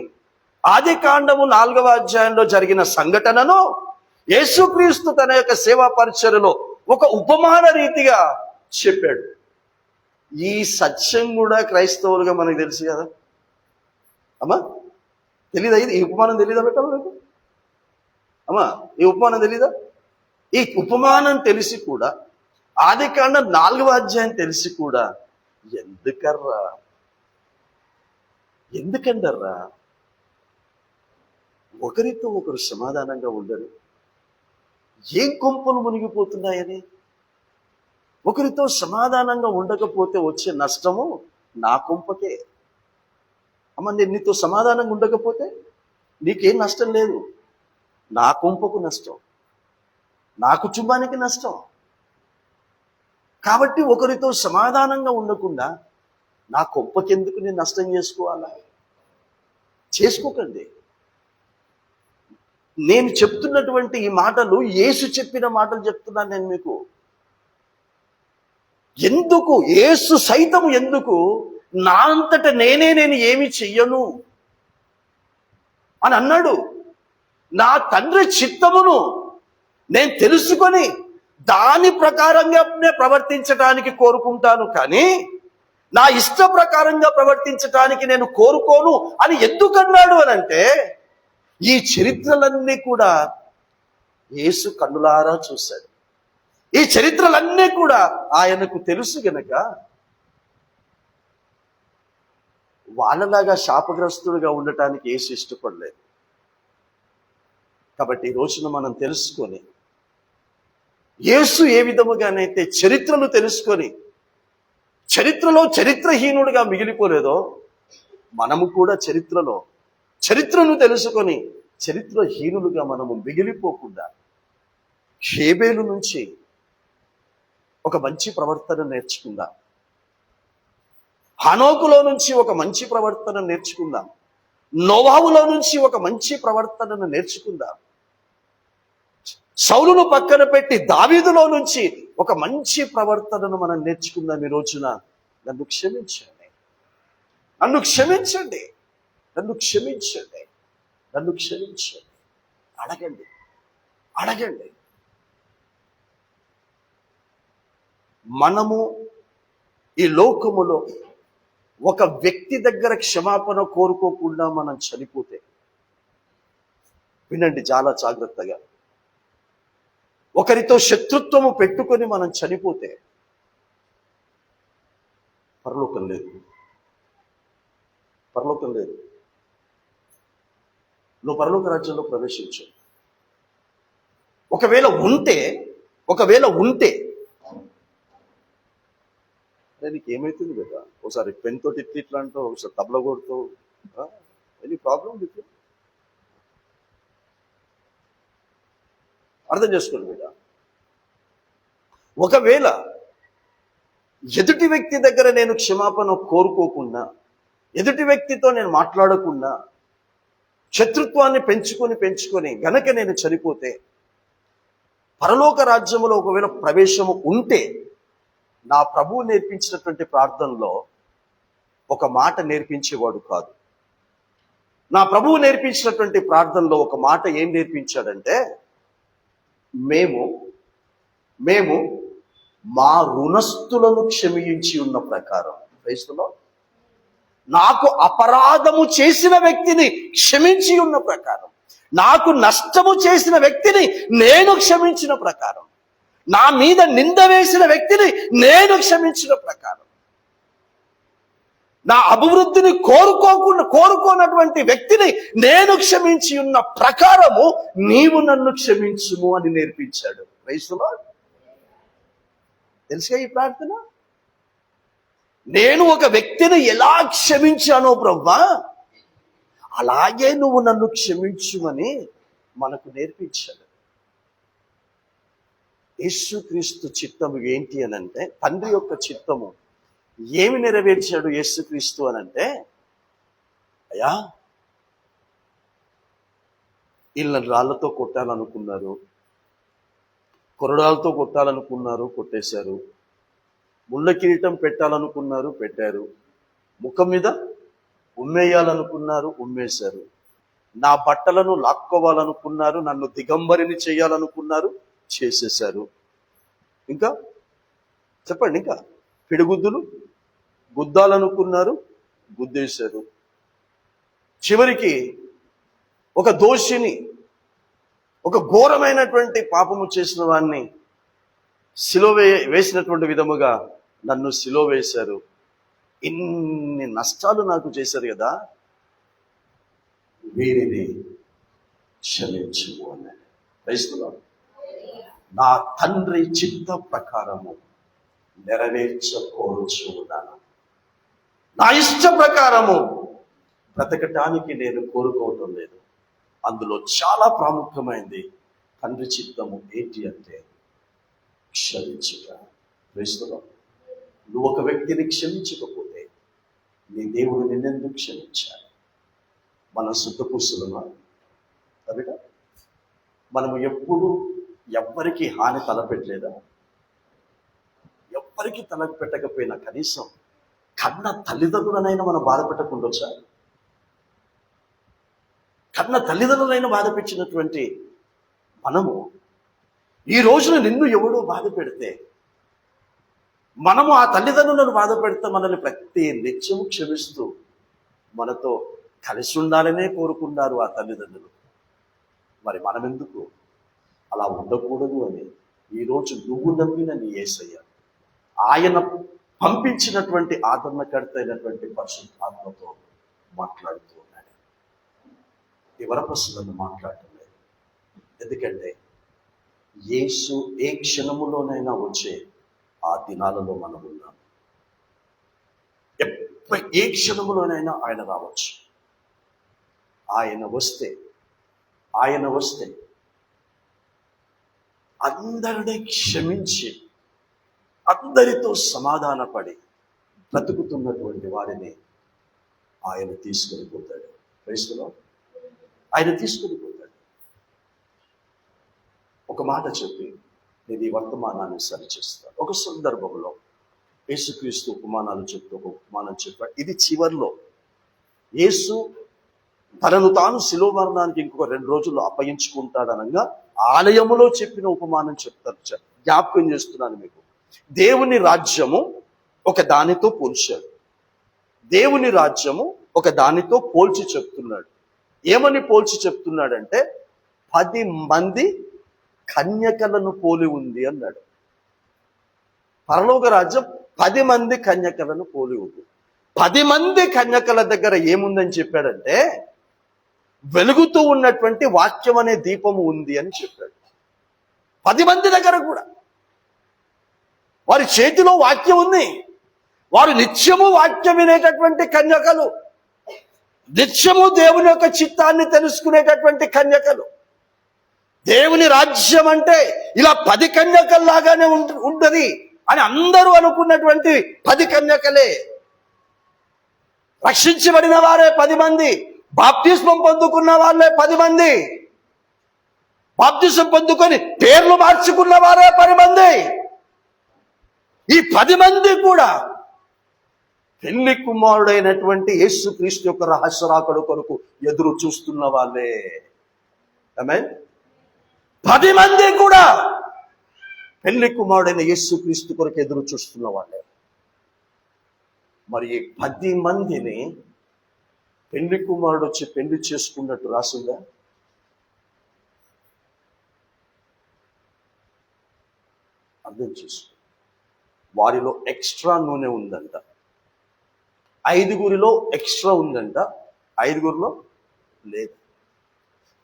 [SPEAKER 1] ఆదికాండము 4వ అధ్యాయంలో జరిగిన సంఘటనను యేసుక్రీస్తు తన యొక్క సేవా పరిచర్యలో ఒక ఉపమాన రీతిగా చెప్పాడు. ఈ సత్యం కూడా క్రైస్తవులుగా మనకు తెలుసు కదా అమ్మా. తెలీదా? ఈ ఉపమానం తెలీదా పెట్టాలి అమ్మా? ఈ ఉపమానం తెలీదా? ఈ ఉపమానం తెలిసి కూడా, ఆదికాండం 4వ అధ్యాయం తెలిసి కూడా ఎందుకంటారా ఒకరితో ఒకరు సమాధానంగా ఉండరు? ఏం కొంపలు మునిగిపోతున్నాయని. ఒకరితో సమాధానంగా ఉండకపోతే వచ్చే నష్టము నా కొంపకే. అమ్మ, నేను నీతో సమాధానంగా ఉండకపోతే నీకేం నష్టం లేదు, నా కొంపకు నష్టం, నా కుటుంబానికి నష్టం. కాబట్టి ఒకరితో సమాధానంగా ఉండకుండా నా కొంపకెందుకు నేను నష్టం చేసుకోవాలా? చేసుకోకండి. నేను చెప్తున్నటువంటి ఈ మాటలు యేసు చెప్పిన మాటలు చెప్తున్నాను నేను మీకు. ఎందుకు యేసు సైతం ఎందుకు నా అంతట నేను ఏమి చెయ్యను అని అన్నాడు. నా చిత్తమును నేను తెలుసుకొని దాని ప్రకారంగా ప్రవర్తించడానికి కోరుకుంటాను, కానీ నా ఇష్ట ప్రకారంగా ప్రవర్తించడానికి నేను కోరుకోను అని ఎందుకన్నాడు అని అంటే, ఈ చరిత్రలన్నీ కూడా యేసు కన్నులారా చూశాడు. ఈ చరిత్రలన్నీ కూడా ఆయనకు తెలుసు గనక వాళ్ళలాగా శాపగ్రస్తుడుగా ఉండటానికి యేసు ఇష్టపడలేదు. కాబట్టి ఈ రోజున మనం తెలుసుకొని, యేసు ఏ విధముగానైతే చరిత్రను తెలుసుకొని చరిత్రలో చరిత్రహీనుడిగా మిగిలిపోలేదో, మనము కూడా చరిత్రను తెలుసుకొని చరిత్రహీనులుగా మనము మిగిలిపోకుండా హేబేలు నుంచి ఒక మంచి ప్రవర్తన నేర్చుకుందాం. హనోకులో నుంచి ఒక మంచి ప్రవర్తన నేర్చుకుందాం. నోవాహులో నుంచి ఒక మంచి ప్రవర్తనను నేర్చుకుందాం. సౌలును పక్కన పెట్టి దావీదులో నుంచి ఒక మంచి ప్రవర్తనను మనం నేర్చుకుందాం. ఈ రోజున నన్ను క్షమించండి, నన్ను క్షమించండి, నన్ను క్షమించండి, నన్ను క్షమించండి. అడగండి, అడగండి. మనము ఈ లోకములో ఒక వ్యక్తి దగ్గర క్షమాపణ కోరుకోకుండా మనం చనిపోతే, వినండి చాలా జాగ్రత్తగా, ఒకరితో శత్రుత్వము పెట్టుకొని మనం చనిపోతే పరలోకం లేదు, పరలోకం లేదు. నువ్వు పరలోక రాజ్యంలో ప్రవేశించు. ఒకవేళ ఉంటే నీకు ఏమవుతుంది కదా? ఒకసారి పెన్ తోటి ఇట్లా అంటావు, ఒకసారి తబల కొడుతావు. Any problem with? అర్థం చేసుకోండి బిడ్డ. ఒకవేళ ఎదుటి వ్యక్తి దగ్గర నేను క్షమాపణ కోరుకోకుండా, ఎదుటి వ్యక్తితో నేను మాట్లాడకుండా శత్రుత్వాన్ని పెంచుకొని గనక నేను చనిపోతే, పరలోక రాజ్యములో ఒకవేళ ప్రవేశము ఉంటే, నా ప్రభువు నేర్పించినటువంటి ప్రార్థనలో ఒక మాట నేర్పించేవాడు కాదు. నా ప్రభువు నేర్పించినటువంటి ప్రార్థనలో ఒక మాట ఏం నేర్పించాడంటే, మేము మా రుణస్థులను క్షమించి ఉన్న ప్రకారం, క్రైస్తవులో నాకు అపరాధము చేసిన వ్యక్తిని క్షమించి ఉన్న ప్రకారం, నాకు నష్టము చేసిన వ్యక్తిని నేను క్షమించిన ప్రకారం, నా మీద నింద వేసిన వ్యక్తిని నేను క్షమించిన ప్రకారం, నా అభివృద్ధిని కోరుకోనటువంటి వ్యక్తిని నేను క్షమించి ఉన్న ప్రకారము నీవు నన్ను క్షమించుము అని నేర్పించాడు. క్రైస్తవులో తెలుసుగా ఈ ప్రార్థన. నేను ఒక వ్యక్తిని ఎలా క్షమించానో ప్రభువా, అలాగే నువ్వు నన్ను క్షమించుమని మనకు నేర్పించాడు. యేసుక్రీస్తు చిత్తము ఏంటి అనంటే, తండ్రి యొక్క చిత్తము ఏమి నెరవేర్చాడు యేసుక్రీస్తు అనంటే, అయ్యా వీళ్ళని రాళ్లతో కొట్టాలనుకున్నారు, కొరడాలతో కొట్టాలనుకున్నారు, కొట్టేశారు. ముళ్ళ కిరీటం పెట్టాలనుకున్నారు, పెట్టారు. ముఖం మీద ఉమ్మేయాలనుకున్నారు, ఉమ్మేశారు. నా బట్టలను లాక్కోవాలనుకున్నారు, నన్ను దిగంబరిని చేయాలనుకున్నారు, చేసేశారు. ఇంకా చెప్పండి, ఇంకా పిడిగుద్దులు గుద్దాలనుకున్నారు, గుద్దేశారు. చివరికి ఒక దోషిని, ఒక ఘోరమైనటువంటి పాపము చేసిన వాడిని సిలువ వేసినటువంటి విధముగా నన్ను సిలువ వేశారు. ఇన్ని నష్టాలు నాకు చేశారు కదా, వీరిని క్షమించుము అన్నాడు. క్రైస్తవులు, నా తండ్రి చిత్త ప్రకారము నెరవేర్చకోరుచు ఉన్నాను. నా ఇష్ట ప్రకారము బ్రతకటానికి నేను కోరుకోవటం లేదు. అందులో చాలా ప్రాముఖ్యమైనది తండ్రి చిత్తము ఏంటి అంటే క్షమించుట. వేస్తున్నావు. నువ్వు ఒక వ్యక్తిని క్షమించకపోతే నీ దేవుడు నిన్నెందుకు క్షమించాలి? మనం శుద్ధపూసులున్నాం అవిట. మనము ఎప్పుడు ఎవ్వరికి హాని తలపెట్టలేదా? ఎవ్వరికి తలకు పెట్టకపోయినా కనీసం కన్న తల్లిదండ్రులనైనా మనం బాధ పెట్టకుండా వచ్చా? కన్న తల్లిదండ్రులైనా బాధ పెట్టినటువంటి మనము ఈ రోజున నిన్ను ఎవడో బాధ పెడితే మనము ఆ తల్లిదండ్రులను బాధ పెడితే మనల్ని ప్రతి నిత్యము క్షమిస్తూ మనతో కలిసి ఉండాలనే కోరుకున్నారు ఆ తల్లిదండ్రులు. మరి మనమెందుకు అలా ఉండకూడదు అని ఈరోజు నువ్వు నమ్మిన నీ యేసయ్య, ఆయన పంపించినటువంటి ఆదరణకర్త అయినటువంటి పరిశుద్ధాత్మతో మాట్లాడుతూ ఉన్నాడు. ఎవరపసులను మాట్లాడటం లేదు. ఎందుకంటే యేసు ఏ క్షణములోనైనా వచ్చే ఆ దినాలలో మనం ఉన్నాం. ఏ క్షణములోనైనా ఆయన రావచ్చు. ఆయన వస్తే అందరినీ క్షమించి అందరితో సమాధానపడి బ్రతుకుతున్నటువంటి వారిని ఆయన తీసుకొని పోతాడు. క్రైస్తవులు ఆయన తీసుకొని పోతాడు. ఒక మాట చెప్పి నేను ఈ వర్తమానాన్ని సరిచేస్తాను. ఒక సందర్భంలో యేసుక్రీస్తు ఉపమానాలు చెప్తూ ఒక ఉపమానం చెప్పాడు. ఇది చివర్లో యేసు తనను తాను శిలువ మరణానికి ఇంకొక 2 రోజుల్లో అప్పగించుకుంటాడనగా ఆలయములో చెప్పిన ఉపమానం చెప్తారు. జ్ఞాపకం చేస్తున్నాను మీకు. దేవుని రాజ్యము ఒక దానితో పోల్చాడు. దేవుని రాజ్యము ఒక దానితో పోల్చి చెప్తున్నాడు. ఏమని పోల్చి చెప్తున్నాడంటే 10 మంది కన్యకలను పోలి ఉంది అన్నాడు. పరలోక రాజ్యం 10 మంది కన్యకలను పోలి ఉంది. 10 మంది కన్యకల దగ్గర ఏముందని చెప్పాడంటే వెలుగుతూ ఉన్నటువంటి వాక్యం అనే దీపము ఉంది అని చెప్పాడు. 10 మంది దగ్గర కూడా వారి చేతిలో వాక్యం ఉంది. వారు నిత్యము వాక్యం వినేటటువంటి కన్యకలు, నిత్యము దేవుని యొక్క చిత్తాన్ని తెలుసుకునేటటువంటి కన్యకలు. దేవుని రాజ్యం అంటే ఇలా 10 కన్యకల్లాగానే ఉంటది అని అందరూ అనుకున్నటువంటి 10 కన్యకలే. రక్షించబడిన వారే 10 మంది, బాప్తిస్మం పొందుకున్న వాళ్ళే 10 మంది, బాప్తిస్మం పొందుకొని పేర్లు మార్చుకున్న వారే 10 మంది. ఈ 10 మంది కూడా పెళ్లి కుమారుడైనటువంటి యేసుక్రీస్తు యొక్క రహస్యరాకడ కొరకు ఎదురు చూస్తున్న వాళ్ళే. ఆమేన్. 10 మంది కూడా పెళ్లి కుమారుడైన యేసుక్రీస్తు కొరకు ఎదురు చూస్తున్న వాళ్ళే. మరి 10 మందిని పెళ్లి కుమారుడు వచ్చి పెళ్లి చేసుకున్నట్టు రాసిందా? అర్థం చేసుకో. వారిలో ఎక్స్ట్రా నూనె ఉందంట. 5గురిలో ఎక్స్ట్రా ఉందంట, 5గురిలో లేదు.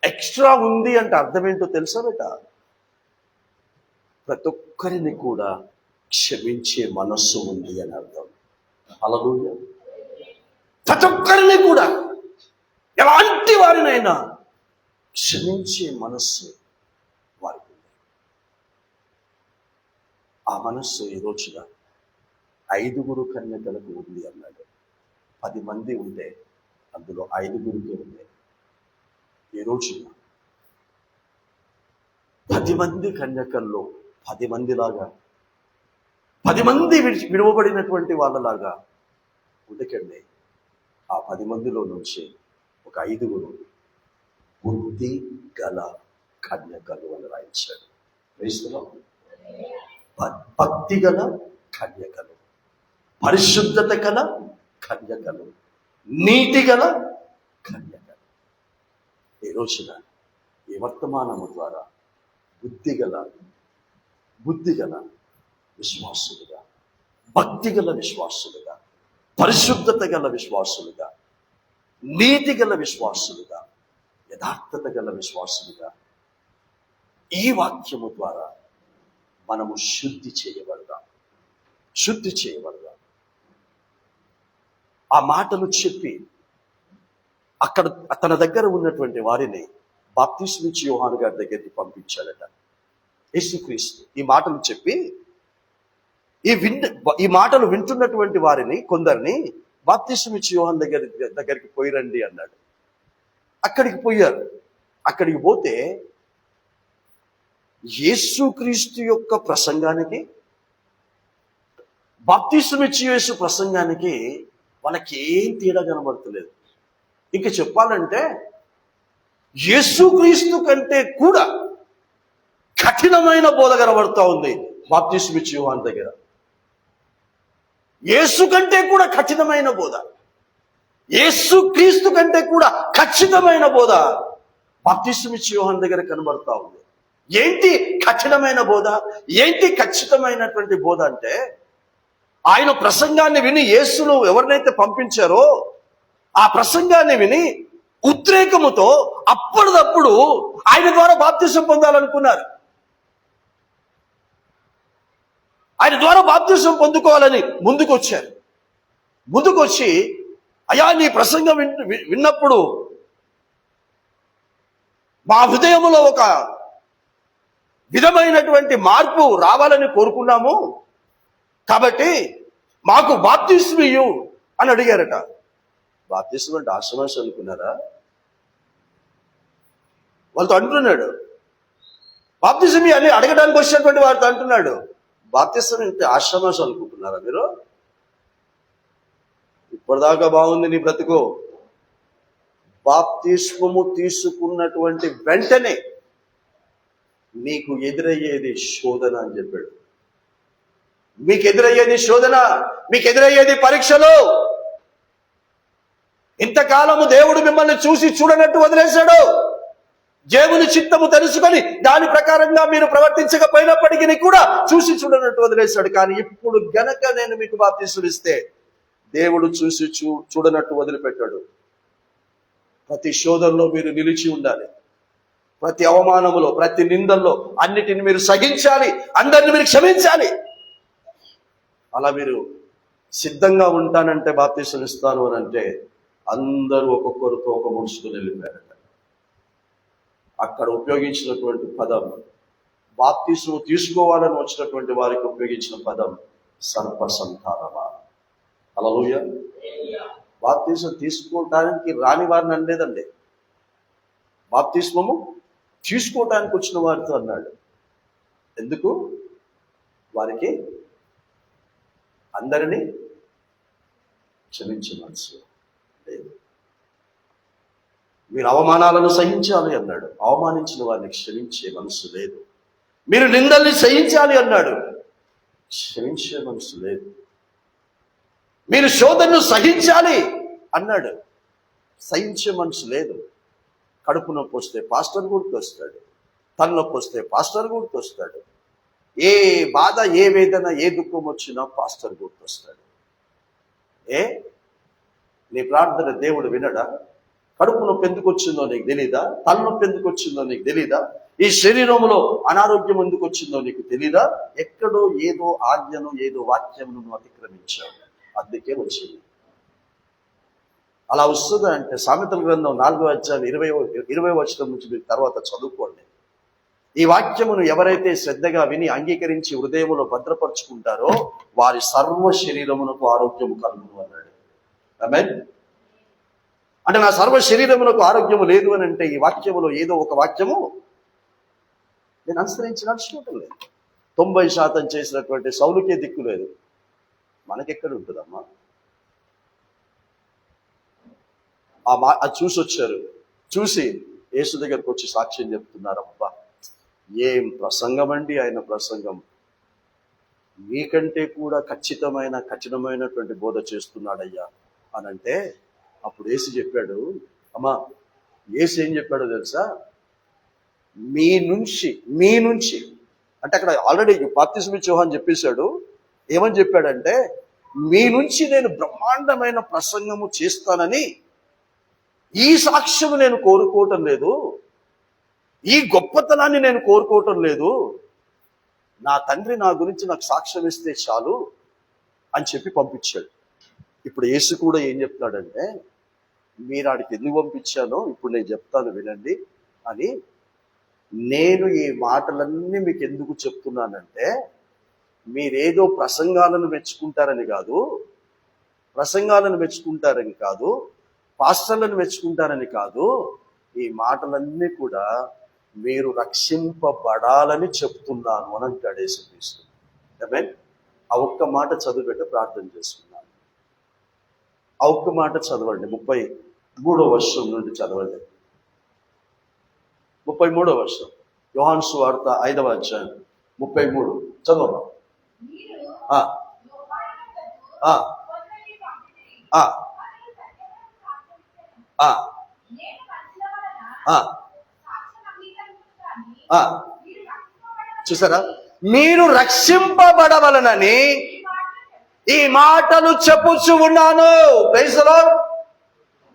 [SPEAKER 1] ఎక్స్ట్రా ఉంది అంటే అర్థం ఏంటో తెలుసా బేట? ప్రతి ఒక్కరిని కూడా క్షమించే మనస్సు ఉంది అని అర్థం. హల్లెలూయా. ప్రతి ఒక్కరిని కూడా ఎలాంటి వారినైనా క్షమించే మనస్సు వారికి ఉంది. ఆ మనస్సు ఈ రోజున 5గురు కన్యకలకు ఉంది అన్నాడు. 10 మంది ఉంటే అందులో 5గురికి ఉంది. ఈ రోజున 10 మంది కన్యకల్లో 10 మందిలాగా 10 మంది విడువబడినటువంటి వాళ్ళలాగా ఉండకండి. ఆ 10 మందిలో నుంచి ఒక 5గురు బుద్ధి గల కన్యకలు అని రాయించాడు. క్రైస్తవులు భక్తి గల కన్యకలు, పరిశుద్ధత గల కన్యకలు, నీతి గల కన్యకలు. ఈ రోజున ఈ వర్తమానము ద్వారా బుద్ధి గల విశ్వాసులుగా, భక్తి గల విశ్వాసులుగా, పరిశుద్ధత గల విశ్వాసులుగా, నీతి గల విశ్వాసులుగా, యథార్థత గల విశ్వాసులుగా ఈ వాక్యము ద్వారా మనము శుద్ధి చేయబడదాం. ఆ మాటలు చెప్పి అక్కడ తన దగ్గర ఉన్నటువంటి వారిని బాప్తిస్మిచ్చి యోహాను గారి దగ్గరికి పంపించాడట యేసుక్రీస్తు. ఈ మాటలు చెప్పి ఈ మాటలు వింటున్నటువంటి వారిని కొందరిని బాప్తిస్మం ఇచ్చి యోహాను దగ్గరికి పోయిరండి అన్నాడు. అక్కడికి పోయారు. అక్కడికి పోతే యేసుక్రీస్తు యొక్క ప్రసంగానికి, బాప్తిస్మం ఇచ్చి యేసు ప్రసంగానికి వాళ్ళకి ఏం తేడా కనబడతలేదు. ఇంక చెప్పాలంటే యేసుక్రీస్తు కంటే కూడా కఠినమైన బోధ కనబడుతూ ఉంది బాప్తిస్మం ఇచ్చి యోహాను దగ్గర. యేసు కంటే కూడా కఠినమైన బోధ, యేసుక్రీస్తు కంటే కూడా ఖచ్చితమైన బోధ బాప్తిస్మం ఇచ్చి యోహాను దగ్గర కనబడతా ఉంది. ఏంటి కఠినమైన బోధ, ఏంటి ఖచ్చితమైనటువంటి బోధ అంటే, ఆయన ప్రసంగాన్ని విని యేసును ఎవరినైతే పంపించారో ఆ ప్రసంగాన్ని విని ఉద్రేకముతో అప్పటిదప్పుడు ఆయన ద్వారా బాప్తిసం పొందాలనుకున్నారు. ఆయన ద్వారా బాప్తిసం పొందుకోవాలని ముందుకొచ్చి అయ్యా నీ ప్రసంగం విన్నప్పుడు మా హృదయంలో ఒక విధమైనటువంటి మార్పు రావాలని కోరుకున్నాము, కాబట్టి మాకు బాప్తిస్మం ఇయ్యు అని అడిగారట. బాప్తిస్మం అంటే ఆశ్రమాస్ అనుకున్నారా? వాళ్ళతో అంటున్నాడు, బాప్తిస్మం అని అడగడానికి వచ్చినటువంటి వారితో అంటున్నాడు, బాప్తిస్మం అంటే ఆశ్రమాస్ అనుకుంటున్నారా మీరు? ఇప్పటిదాకా బాగుంది నీ బ్రతుకు. బాప్తిస్మము తీసుకున్నటువంటి వెంటనే నీకు ఎదురయ్యేది శోధన అని చెప్పాడు. మీకు ఎదురయ్యేది శోధన, మీకు ఎదురయ్యేది పరీక్షలు. ఇంతకాలము దేవుడు మిమ్మల్ని చూసి చూడనట్టు వదిలేశాడు. దేవుని చిత్తము తెలుసుకొని దాని ప్రకారంగా మీరు ప్రవర్తించకపోయినప్పటికీ కూడా చూసి చూడనట్టు వదిలేశాడు. కానీ ఇప్పుడు గనక నేను మీకు బాప్తిస్మం ఇస్తే దేవుడు చూసి చూడనట్టు వదిలిపెట్టాడు. ప్రతి శోధనలో మీరు నిలిచి ఉండాలి. ప్రతి అవమానములో, ప్రతి నిందల్లో అన్నిటిని మీరు సహించాలి, అందరిని మీరు క్షమించాలి. అలా మీరు సిద్ధంగా ఉంటానంటే బాప్తిస్మం ఇస్తాను అని అంటే అందరూ ఒక్కొక్కరితో ఒక ముడుచుకుని వెళ్ళిపోయారట. అక్కడ ఉపయోగించినటువంటి పదం, బాప్తిస్మం తీసుకోవాలని వచ్చినటువంటి వారికి ఉపయోగించిన పదం సర్ప సంతానమా. హల్లెలూయా. బాప్తిస్మం తీసుకోవటానికి రాని వారిని అనలేదండి, బాప్తిస్మము తీసుకోవటానికి వచ్చిన వారితో అన్నాడు. ఎందుకు? వారికి అందరినీ క్షమించే మనసు లేదు. మీరు అవమానాలను సహించాలి అన్నాడు, అవమానించిన వారిని క్షమించే మనసు లేదు. మీరు నిందల్ని సహించాలి అన్నాడు, క్షమించే మనసు లేదు. మీరు శోధనను సహించాలి అన్నాడు, సహించే మనసు లేదు. కడుపు నొప్పి వస్తే పాస్టర్ గుర్తొస్తాడు, తలనొప్పి వస్తే పాస్టర్ గుర్తొస్తాడు, ఏ బాధ, ఏ వేదన, ఏ దుఃఖం వచ్చినా పాస్టర్ గుర్తొస్తాడు. నీ ప్రార్థన దేవుడు వినడా? కడుపు నొప్పి ఎందుకు వచ్చిందో నీకు తెలీదా? తలనొప్పి ఎందుకు వచ్చిందో నీకు తెలీదా? ఈ శరీరంలో అనారోగ్యం ఎందుకు వచ్చిందో నీకు తెలీదా? ఎక్కడో ఏదో ఆజ్ఞను, ఏదో వాక్యమును నువ్వు అతిక్రమించావు, అందుకే వచ్చింది. అలా వస్తుందా అంటే సామెతల గ్రంథం 4వ అధ్యాయం 20వ వచనం నుంచి మీరు తర్వాత చదువుకోండి. ఈ వాక్యమును ఎవరైతే శ్రద్ధగా విని అంగీకరించి హృదయములో భద్రపరుచుకుంటారో వారి సర్వ శరీరమునకు ఆరోగ్యము కలుగును అన్నాడు. ఆమేన్. అంటే నా సర్వ శరీరమునకు ఆరోగ్యము లేదు అని అంటే ఈ వాక్యములో ఏదో ఒక వాక్యము నేను అనుసరించి నడుచుకోవటం లేదు. 90% చేసినటువంటి సౌలుకే దిక్కు లేదు, మనకెక్కడ ఉంటుందమ్మా? అది చూసి వచ్చారు, చూసి యేసు దగ్గరకు వచ్చి సాక్ష్యం చెప్తున్నారు. అబ్బా ఏం ప్రసంగం అండి ఆయన ప్రసంగం, మీకంటే కూడా కఠినమైనటువంటి బోధ చేస్తున్నాడయ్యా అని అంటే అప్పుడు యేసు చెప్పాడు, అమ్మా యేసు ఏం చెప్పాడో తెలుసా? మీ నుంచి అంటే అక్కడ ఆల్రెడీ బాప్తిస్మం ఇచ్చే యోహాను చెప్పేశాడు. ఏమని చెప్పాడంటే, మీ నుంచి నేను బ్రహ్మాండమైన ప్రసంగము చేస్తానని ఈ సాక్ష్యము నేను కోరుకోవటం లేదు, ఈ గొప్పతనాన్ని నేను కోరుకోవటం లేదు, నా తండ్రి నా గురించి నాకు సాక్ష్యం ఇస్తే చాలు అని చెప్పి పంపించాడు. ఇప్పుడు యేసు కూడా ఏం చెప్తాడంటే, మీరు ఆడికి ఎందుకు పంపించానో ఇప్పుడు నేను చెప్తాను వినండి అని. నేను ఈ మాటలన్నీ మీకు ఎందుకు చెప్తున్నానంటే, మీరేదో ప్రసంగాలను మెచ్చుకుంటారని కాదు, పాస్టర్లను మెచ్చుకుంటారని కాదు. ఈ మాటలన్నీ కూడా మీరు రక్షింపబడాలని చెప్తున్నాను అని అంటాడు యేసుక్రీస్తు. ఆమేన్. ఆ ఒక్క మాట చదివిపెట్టి ప్రార్థన చేసుకున్నాను. ఆ ఒక్క మాట చదవండి. 33వ వర్షం నుండి చదవండి. 33వ వర్షం, యోహాను సువార్త 5వ అధ్యాయం 33 చదవండి. చూసారా, మీరు రక్షింపబడవలనని ఈ మాటలు చెప్పుచు ఉన్నాను. Praise the lord.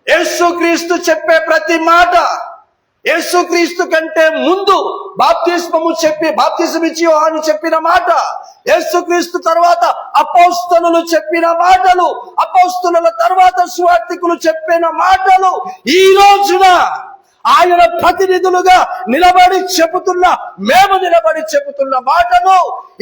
[SPEAKER 1] యేసుక్రీస్తు చెప్పే ప్రతి మాట, యేసుక్రీస్తు కంటే ముందు బాప్తిస్మం ఇచ్చి యోహాను చెప్పిన మాట, యేసుక్రీస్తు తర్వాత అపోస్తలులు చెప్పిన మాటలు, అపోస్తలుల తర్వాత సువార్తికులు చెప్పిన మాటలు, ఈ రోజున ఆయన ప్రతినిధులుగా మేము నిలబడి చెబుతున్న మాటలు,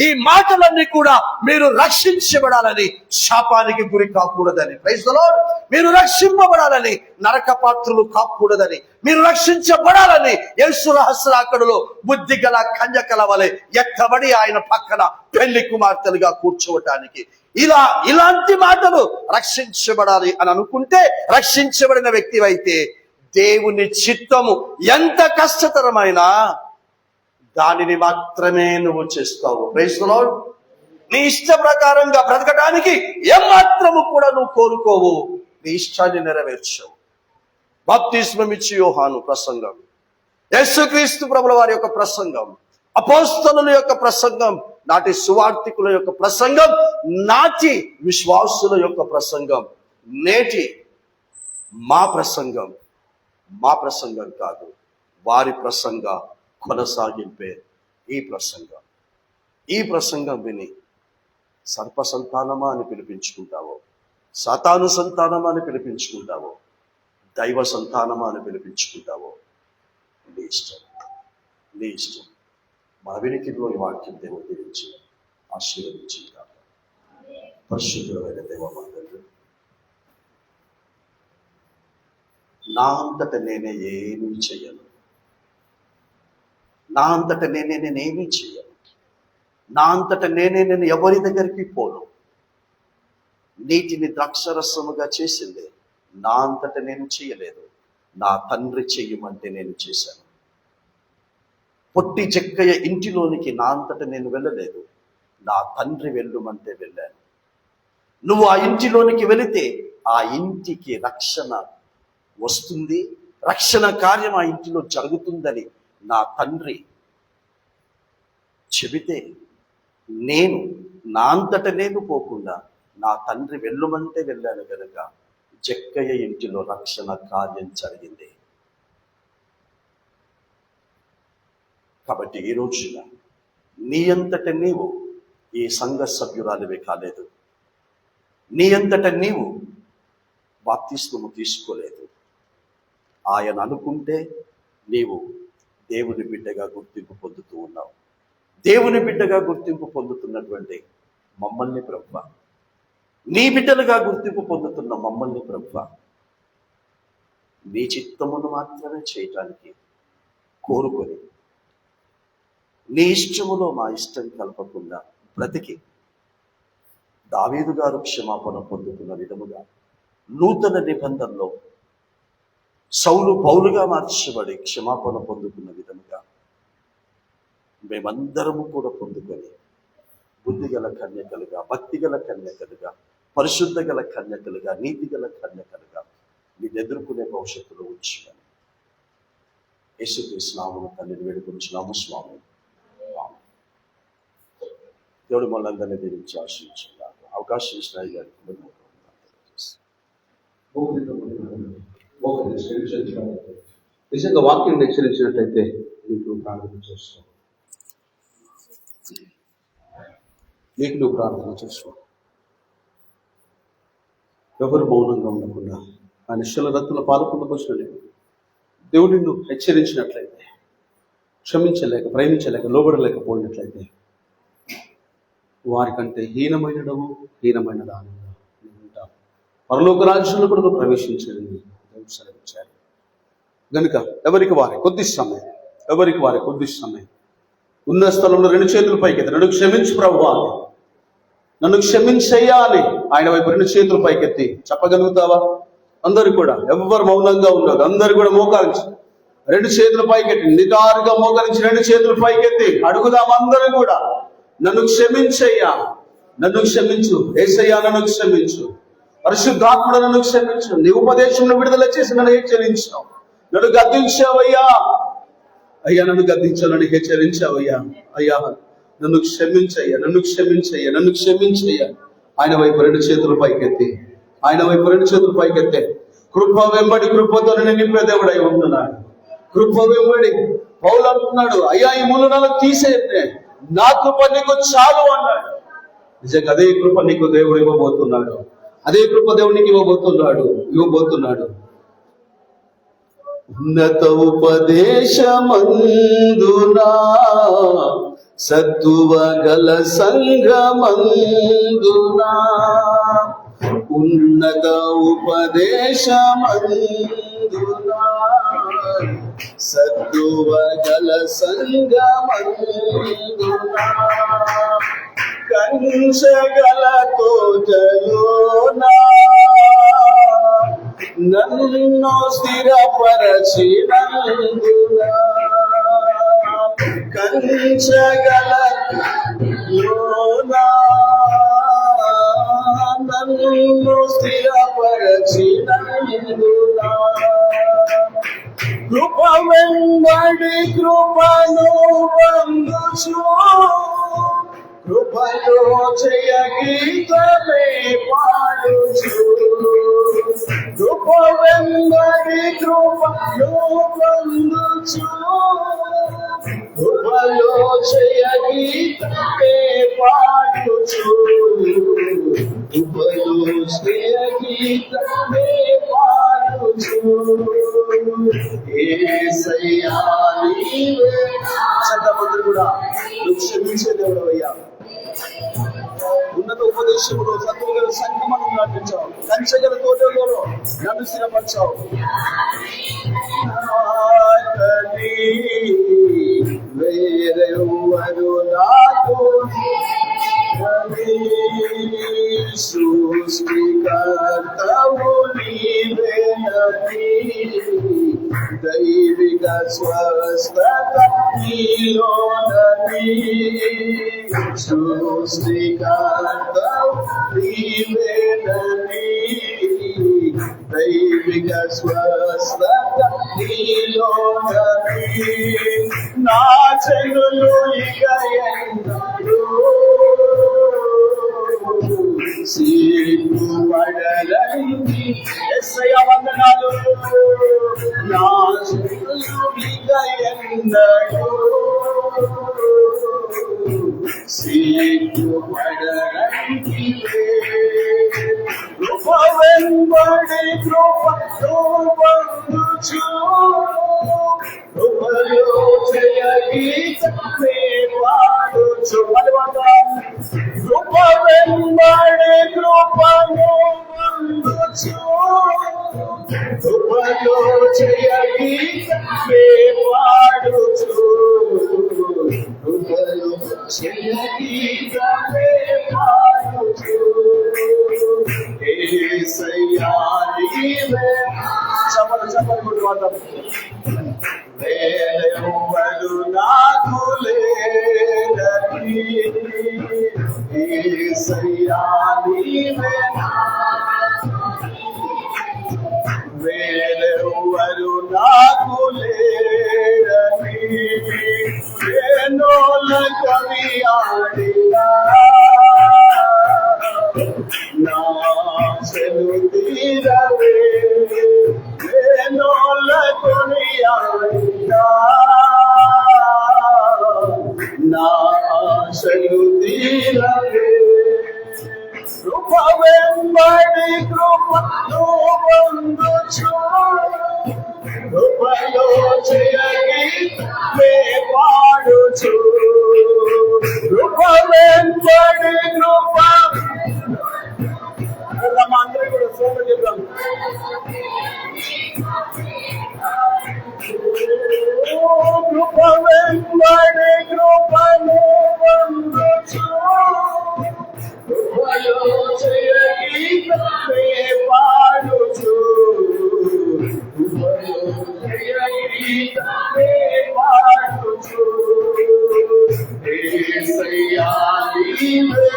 [SPEAKER 1] ఈ మాటలన్నీ కూడా మీరు రక్షించబడాలని, శాపానికి గురి కాకూడదని. Praise the lord. మీరు రక్షింపబడాలని, నరక పాత్రులు కాకూడదని, మీరు రక్షించబడాలని యేసు రహస్యాకడులో బుద్ధి గల కన్యకల వలె ఎక్కబడి ఆయన పక్కన పెళ్లి కుమార్తెలుగా కూర్చోవటానికి, ఇలాంటి మాటలు రక్షించబడాలి అని అనుకుంటే, రక్షించబడిన వ్యక్తివైతే దేవుని చిత్తము ఎంత కష్టతరమైనా దానిని మాత్రమే నువ్వు చేస్తావు. Praise the lord. నీ ఇష్ట ప్రకారంగా బ్రతకడానికి ఏమాత్రము కూడా నువ్వు కోరుకోవు, నీ ఇష్టాన్ని నెరవేర్చవు. బాప్తిస్మం ఇచ్చి యోహాను ప్రసంగం, యేసుక్రీస్తు ప్రభుల వారి యొక్క ప్రసంగం, అపోస్తలుల యొక్క ప్రసంగం, నాటి సువార్తికుల యొక్క ప్రసంగం, నాటి విశ్వాసుల యొక్క ప్రసంగం, నేటి మా ప్రసంగం కాదు, వారి ప్రసంగ కొనసాగింపే ఈ ప్రసంగం విని సర్ప సంతానమా అని పిలిపించుకుంటావో, సాతాను సంతానమా అని పిలిపించుకుంటావో, దైవ సంతానమా అని పిలిపించుకుంటావో, నీ ఇష్టం. మన వినికిడిలోని వాక్యం దేవుడు గురించి ఆశీర్వదించుకుంటాం. పరిశుద్ధమైన దేవమందరూ, నా అంతట నేనే ఏమీ చేయను. నా అంతట నేను ఎవరి దగ్గరికి పోను. నీటిని ద్రాక్షరసముగా చేసింది నా అంతట నేను చేయలేదు, నా తండ్రి చెయ్యమంటే నేను చేశాను. పొట్టి చెక్కయ్య ఇంటిలోనికి నా అంతట నేను వెళ్ళలేదు, నా తండ్రి వెళ్ళుమంటే వెళ్ళాను. నువ్వు ఆ ఇంటిలోనికి వెళితే ఆ ఇంటికి రక్షణ వస్తుంది, రక్షణ కార్యం ఆ ఇంటిలో జరుగుతుందని నా తండ్రి చెబితే, నేను నా అంతట నేను పోకుండా నా తండ్రి వెళ్ళుమంటే వెళ్ళాను కనుక జక్కయ్య ఇంటిలో రక్షణ కార్యం జరిగింది. కాబట్టి ఈ రోజున నీ అంతట నీవు ఈ సంఘ సభ్యురాలివే కాలేదు, నీ అంతట నీవు బాప్తిస్మము తీసుకోలేదు. ఆయన అనుకుంటే నీవు దేవుని బిడ్డగా గుర్తింపు పొందుతూ ఉన్నావు. దేవుని బిడ్డగా గుర్తింపు పొందుతున్నటువంటి మమ్మల్ని ప్రభువా, నీ బిడ్డలుగా గుర్తింపు పొందుతున్న మమ్మల్ని ప్రభువా, నీ చిత్తమును మాత్రమే చేయటానికి కోరుకొని, నీ ఇష్టములో మా ఇష్టం కలపకుండా బ్రతికి దావీదు గారు క్షమాపణ పొందుతున్న విధముగా నూతన నిబంధనలో సౌలు పౌలుగా మార్చబడి క్షమాపణ పొందుకున్న విధముగా మేమందరము కూడా పొందుకొని బుద్ధిగల కన్యకలుగా, భక్తిగల కన్యకలుగా, పరిశుద్ధ గల కన్యకలుగా, నీతి గల కన్యకలుగా మీరు ఎదుర్కొనే భవిష్యత్తులో ఉంచుకొని యేసుక్రీస్తు నామమున తండ్రిని వేడుకొంచున్నాము స్వామి. దేవుడు మనందరినీ దీవించి ఆశీర్వదించుగాక. అవకాశం ఇచ్చిన
[SPEAKER 2] నిజంగా వాక్యం హెచ్చరించినట్లయితే నీకు ప్రార్థన చేసుకో.
[SPEAKER 1] ఎవరు మౌనంగా ఉండకుండా ఆ నిశ్చల రత్తుల పాలు పొందవచ్చిన దేవుడు నిన్ను హెచ్చరించినట్లయితే, క్షమించలేక, ప్రేమించలేక, లోబడలేకపోయినట్లయితే
[SPEAKER 2] వారికంటే హీనమైనడవు, హీనమైన దానిగా ఉంటాం. పరలోక రాజ్యంలో కూడా ప్రవేశించండి దేవుడు సెలవిచ్చారు. కనుక ఎవరికి వారే కొద్ది సమయం ఉన్న స్థలంలో 2 చేతులు పైకెత్తి, నన్ను క్షమించు ప్రభువా అని, నన్ను క్షమించయ్యా అని ఆయన వైపు 2 చేతులు పైకెత్తి చెప్పగలుగుతావా? అందరూ కూడా, ఎవరు మౌనంగా ఉన్నారు అందరూ కూడా మోకరించి 2 చేతులు పైకెత్తి, నిటారుగా మోకరించి 2 చేతులు పైకెత్తి అడుగుదాం అందరూ కూడా. నన్ను క్షమించయ్యా, నన్ను క్షమించు యేసయ్యా, నన్ను క్షమించు పరిశుద్ధాత్ముడు, నన్ను క్షమించు. నీ ఉపదేశంలో విడుదల చేసి నన్ను హెచ్చరించావు, నన్ను గద్దించావయ్యా. అయ్యా నన్ను గద్దించావు, నన్ను హెచ్చరించావయ్యా. అయ్యా నన్ను క్షమించయ్యా, నన్ను క్షమించయ్యా, నన్ను క్షమించయ్యా. ఆయన వైపు 2 చేతులు పైకెత్తి, ఆయన వైపు 2 చేతులు పైకెత్తే. కృప వెంబడి కృపతో నేను నింపే దేవుడై ఉంటున్నాడు. కృప వెంబడి పౌలు అంటున్నాడు, అయ్యా ఈ ముళ్ళు నాకు తీసేయండి, నా కృప నీకు చాలు అన్నాడు. నిజంగా అదే కృప నీకు దేవుడు ఇవ్వబోతున్నాడు. అదే కృప దేవుడు నీకు ఇవ్వబోతున్నాడు. ఉన్నత ఉపదేశమందునా సత్తువ గల సంగమందునా, ఉన్నత ఉపదేశమందునా సత్తువ గల సంగమందునా, కంచగల తోటలోనా నన్ను స్థిరపరచినందునా, కంచగల లోనా నన్ను స్థిరపరచినందునా, కృప వెంబడి కృపను పొందుచు, కృపలో జయ గీతమే పాడుచు, కృప వెంబడి కృపను పొందుచు, కృపలో జయ గీతమే పాడుచు, కృపలో జయ గీతమే పాడుచు. యేసయ్యా నీవే చట్టమందరూ కూడా నువ్వు క్షమించే దేవుడు అయ్యా. ఉన్నత ఉపదేశంలో సత్తుగల సంగమను నడిపించావు, కంచగల తోటలో నన్ను స్థిరపరచావు. వేరెవ్వరు నాకు సృష్టికర్తవు నీవేనని, దైవిక స్వస్థత నీలోనని, సృష్టికర్తవు నీవేనని, దైవిక స్వస్థత నీలోనని, నా చెనులు ఇక ఎన్నడూ సిగ్గుపడరండి. యేసయ్యా వందనాలు. నా చెనులు ఇక ఎన్నడూ సిగ్గుపడరండి. కృప వెంబడి కృపను పొందుచు, కృపలో జయ గీతమే పాడుచు. కృప వెంబడి కృపను పొందుచు, కృపలో జయ గీతమే పాడుచు, కృపలో జయ గీతమే పాడుచు. యేసయ్యా నీవే చప్పలు కొట్టుకుంటాం. వేరెవ్వరు నాకు లేరని, యేసయ్యా నీవే, వేరెవ్వరు నాకు లేరని, వేణోల కవి ఆడినా నా చెలు తీరవే, వేణోల కొని ఆడినా నా ఆశలు తీరవే. కృప వెంబడి కృపను పొందుచు, కృపలో జయ గీతమే పాడుచు, కృప వెంబడి స్తోత్రం చెప్తాం. కృప వెంబడి కృపను పొందొచ్చు, కృపలో జయ గీతమే పాడుచు, కృపలో జయ గీతమే పాడుచు, యేసయ్యా నీవే.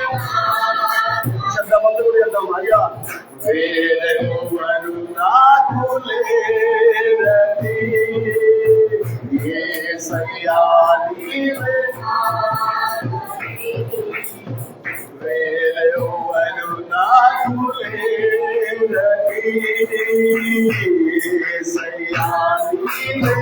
[SPEAKER 2] శబ్దమంతా కూడా చేద్దాం. అయ్యా వేరెవరు నాకు లేరని, యేసయ్యా నీవే. వేరెవరు నాకు లేరని, యేసయ్యా నీవే.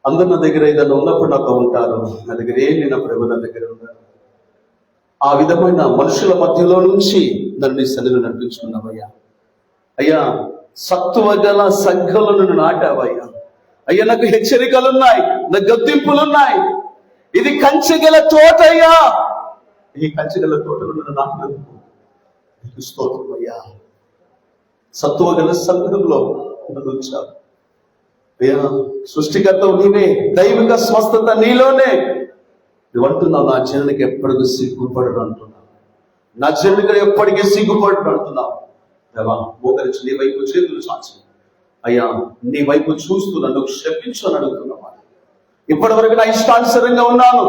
[SPEAKER 2] అందరు నా దగ్గర ఏదైనా ఉన్నప్పుడు నాతో ఉంటారు, నా దగ్గర ఏం లేనప్పుడు ఎవరు నా దగ్గర ఉన్నారు. ఆ విధమైన మనుషుల మధ్యలో నుంచి నన్ను సన్నిధిలో నడిపించుకున్నావయ్యా. అయ్యా సత్తువ గల సంఘంలో నన్ను నాటావయ్యా. అయ్యా నాకు హెచ్చరికలున్నాయి, నాకు గద్దింపులున్నాయి. ఇది కంచెగల తోటయ్యా. ఈ కంచెగల తోటలో నన్ను నాటినందుకు నీకు స్తోత్రం అయ్యా. సత్తువ గల సంఘంలో నన్ను ఉంచావు అయ్యా. సృష్టికర్తవు నీవే, దైవిక స్వస్థత నీలోనే. నువ్వు అంటున్నావు నా జనునికి ఎప్పటికీ సిగ్గుపడడు అంటున్నావు, నా జనుడిగా ఎప్పటికీ సిగ్గుపడడు అంటున్నావు. దేవా మోకరించి నీ వైపు చేతులు చాచి అయ్యా నీ వైపు చూస్తూ నన్ను క్షమించు అని అడుగుతున్నావా. ఇప్పటి వరకు నా ఇష్టానుసరంగా ఉన్నాను,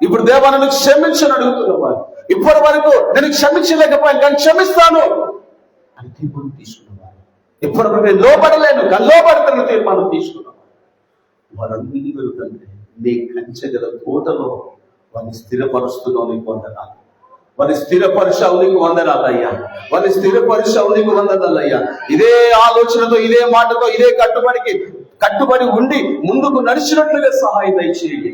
[SPEAKER 2] ఇప్పుడు దేవా నన్ను క్షమించని అడుగుతున్నావా. ఇప్పటి వరకు నేను క్షమించలేకపోయాను కానీ క్షమిస్తాను అని తీర్మానం తీసుకున్నావా. ఇప్పటి వరకు నేను లోపడలేను కానీ లోపడతాను తీర్మానం తీసుకున్నావా. వారందరూ తండ్రి నీ కంచెగల తోటలో వారిని స్థిరపరుస్తున్నావు. నీకు వందనాలు. వారిని స్థిరపరిచావు, నీకు వందనాలయ్యా. వారిని స్థిరపరిచావు, నీకు వందనాలయ్యా. ఇదే ఆలోచనతో, ఇదే మాటతో, ఇదే కట్టుబడి ఉండి ముందుకు నడిచినట్లుగా సహాయం దయచేయండి